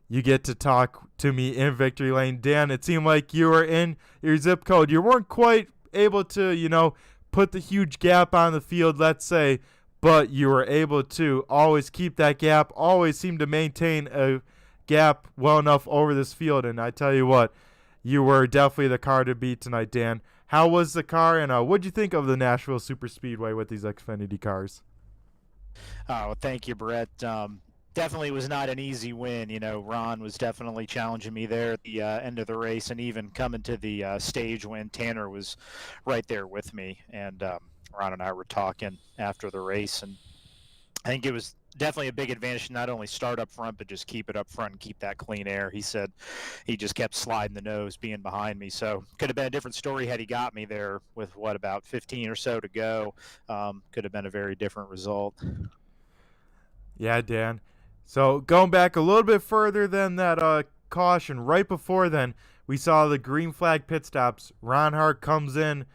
you get to talk to me in victory lane. Dan, it seemed like you were in your zip code. You weren't quite able to, put the huge gap on the field, let's say, but you were able to always keep that gap, always seem to maintain a gap well enough over this field. And I tell you what, you were definitely the car to beat tonight, Dan. How was the car, and what'd you think of the Nashville Superspeedway with these Xfinity cars? Oh, thank you, Brett. Definitely was not an easy win. Ron was definitely challenging me there at the end of the race, and even coming to the stage win, Tanner was right there with me, and Ron and I were talking after the race, and I think it was definitely a big advantage to not only start up front, but just keep it up front and keep that clean air. He said he just kept sliding the nose being behind me. So could have been a different story had he got me there with, about 15 or so to go. Could have been a very different result. Yeah, Dan. So going back a little bit further than that caution, right before then, we saw the green flag pit stops. Ron Hart comes in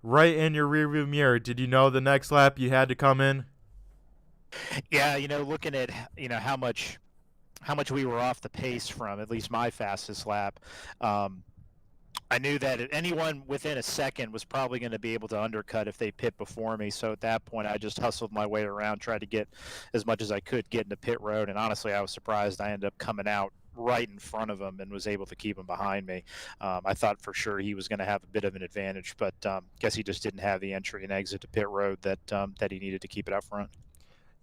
right in your rearview mirror. Did you know the next lap you had to come in? Yeah, looking at how much we were off the pace from at least my fastest lap, I knew that anyone within a second was probably going to be able to undercut if they pit before me. So at that point, I just hustled my way around, tried to get as much as I could get into pit road. And honestly, I was surprised I ended up coming out right in front of him and was able to keep him behind me. I thought for sure he was going to have a bit of an advantage, but guess he just didn't have the entry and exit to pit road that he needed to keep it up front.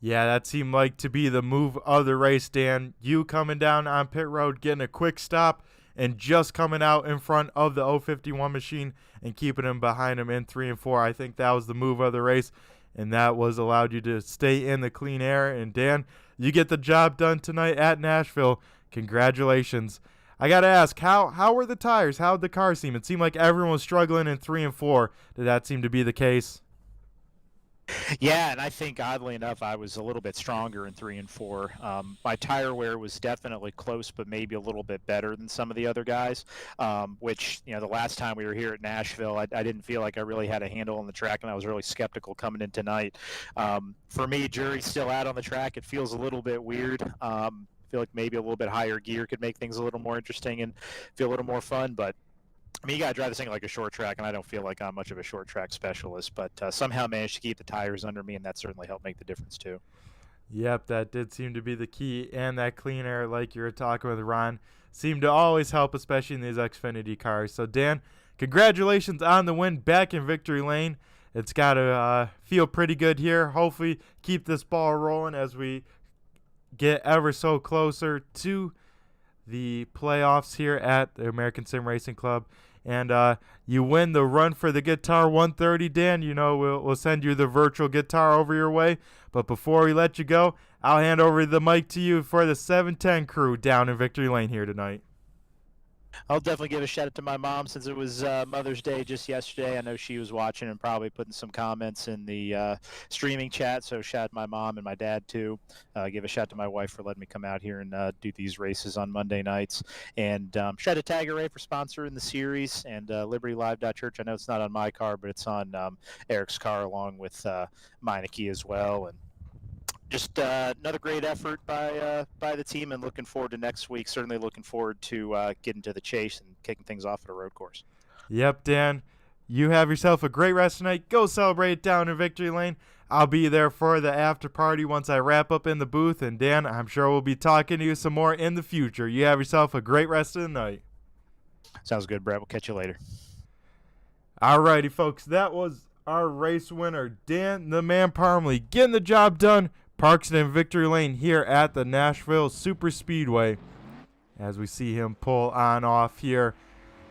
Yeah, that seemed like to be the move of the race, Dan. You coming down on pit road, getting a quick stop, and just coming out in front of the 051 machine and keeping him behind him in 3 and 4. I think that was the move of the race, and that was allowed you to stay in the clean air. And Dan, you get the job done tonight at Nashville. Congratulations. I got to ask, how were the tires? How did the car seem? It seemed like everyone was struggling in 3 and 4. Did that seem to be the case? Yeah, and I think oddly enough, I was a little bit stronger in 3 and 4. My tire wear was definitely close, but maybe a little bit better than some of the other guys. Which the last time we were here at Nashville, I didn't feel like I really had a handle on the track, and I was really skeptical coming in tonight. For me, jury's still out on the track. It feels a little bit weird. I feel like maybe a little bit higher gear could make things a little more interesting and feel a little more fun, but you got to drive this thing like a short track, and I don't feel like I'm much of a short track specialist, but somehow managed to keep the tires under me, and that certainly helped make the difference too. Yep, that did seem to be the key, and that clean air, like you were talking with Ron, seemed to always help, especially in these Xfinity cars. So, Dan, congratulations on the win back in victory lane. It's got to feel pretty good here. Hopefully keep this ball rolling as we get ever so closer to the playoffs here at the American Sim Racing Club. And you win the Run for the Guitar 130, Dan. We'll send you the virtual guitar over your way. But before we let you go, I'll hand over the mic to you for the 710 crew down in victory lane here tonight. I'll definitely give a shout out to my mom since it was Mother's Day just yesterday. I know she was watching and probably putting some comments in the streaming chat. So shout out to my mom and my dad too. Give a shout out to my wife for letting me come out here and do these races on Monday nights. And shout out to Tiger Ray for sponsoring the series and LibertyLive.Church. I know it's not on my car, but it's on Eric's car along with Meineke as well. And just another great effort by the team, and looking forward to next week. Certainly looking forward to getting to the chase and kicking things off at a road course. Yep, Dan. You have yourself a great rest tonight. Go celebrate down in victory lane. I'll be there for the after party once I wrap up in the booth. And Dan, I'm sure we'll be talking to you some more in the future. You have yourself a great rest of the night. Sounds good, Brett. We'll catch you later. All righty, folks. That was our race winner, Dan the Man Parmley, getting the job done. Parks it in victory lane here at the Nashville Superspeedway as we see him pull on off here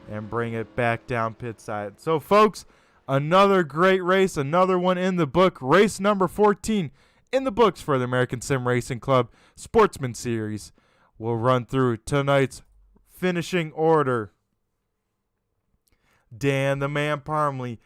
and bring it back down pit side. So, folks, another great race, another one in the book. Race number 14 in the books for the American Sim Racing Club Sportsman Series. We'll run through tonight's finishing order. Dan the Man Parmley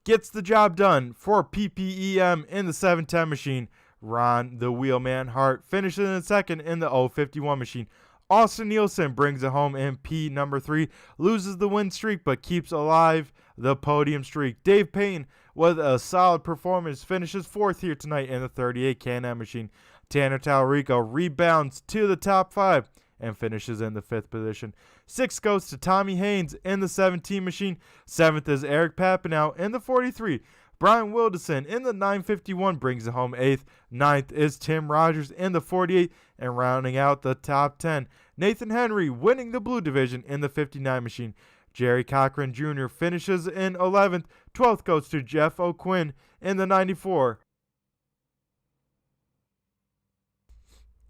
gets the job done for PPEM in the 710 machine. Ron the Wheelman Hart finishes in second in the 051 machine. Austin Nielsen brings it home in P number 3, loses the win streak but keeps alive the podium streak. Dave Payne, with a solid performance, finishes 4th here tonight in the 38 Can-Am machine. Tanner Talarico rebounds to the top 5 and finishes in the 5th position. 6th goes to Tommy Haynes in the 17 machine. 7th is Eric Papinow in the 43. Brian Wilderson in the 951 brings it home 8th. 9th is Tim Rogers in the 48, and rounding out the top 10, Nathan Henry winning the blue division in the 59 machine. Jerry Cochran Jr. finishes in 11th. 12th goes to Jeff O'Quinn in the 94.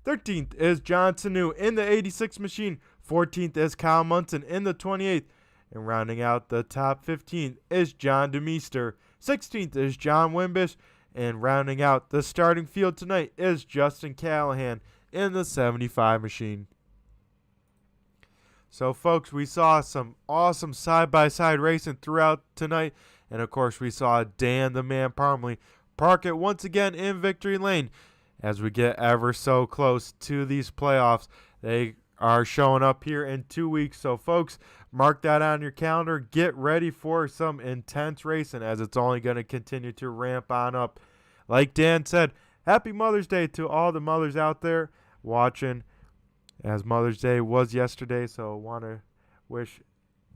13th is John Sanu in the 86 machine. 14th is Kyle Munson in the 28th. And rounding out the top 15 is John DeMeester. 16th is John Wimbish. And rounding out the starting field tonight is Justin Callahan in the 75 machine. So, folks, we saw some awesome side-by-side racing throughout tonight. And, of course, we saw Dan the Man Parmley park it once again in victory lane as we get ever so close to these playoffs. They are showing up here in 2 weeks. So, folks, mark that on your calendar. Get ready for some intense racing as it's only going to continue to ramp on up. Like Dan said, happy Mother's Day to all the mothers out there watching, as Mother's Day was yesterday. So, want to wish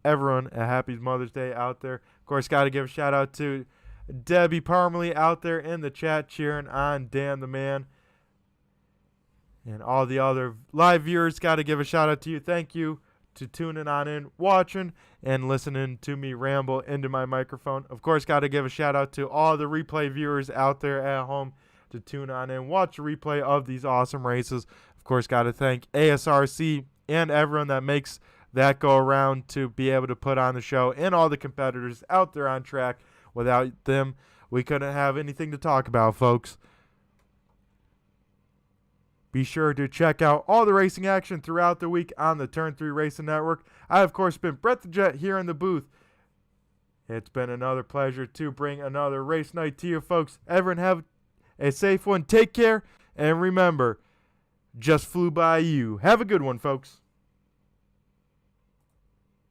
everyone a happy Mother's Day out there. Of course, got to give a shout out to Debbie Parmley out there in the chat cheering on Dan the Man. And all the other live viewers, got to give a shout out to you. Thank you to tuning on in, watching, and listening to me ramble into my microphone. Of course, got to give a shout out to all the replay viewers out there at home to tune on in, watch a replay of these awesome races. Of course, got to thank ASRC and everyone that makes that go around to be able to put on the show, and all the competitors out there on track. Without them, we couldn't have anything to talk about, folks. Be sure to check out all the racing action throughout the week on the Turn 3 Racing Network. I, of course, been Brett the Jet here in the booth. It's been another pleasure to bring another race night to you, folks. Everyone have a safe one. Take care, and remember, just flew by you. Have a good one, folks.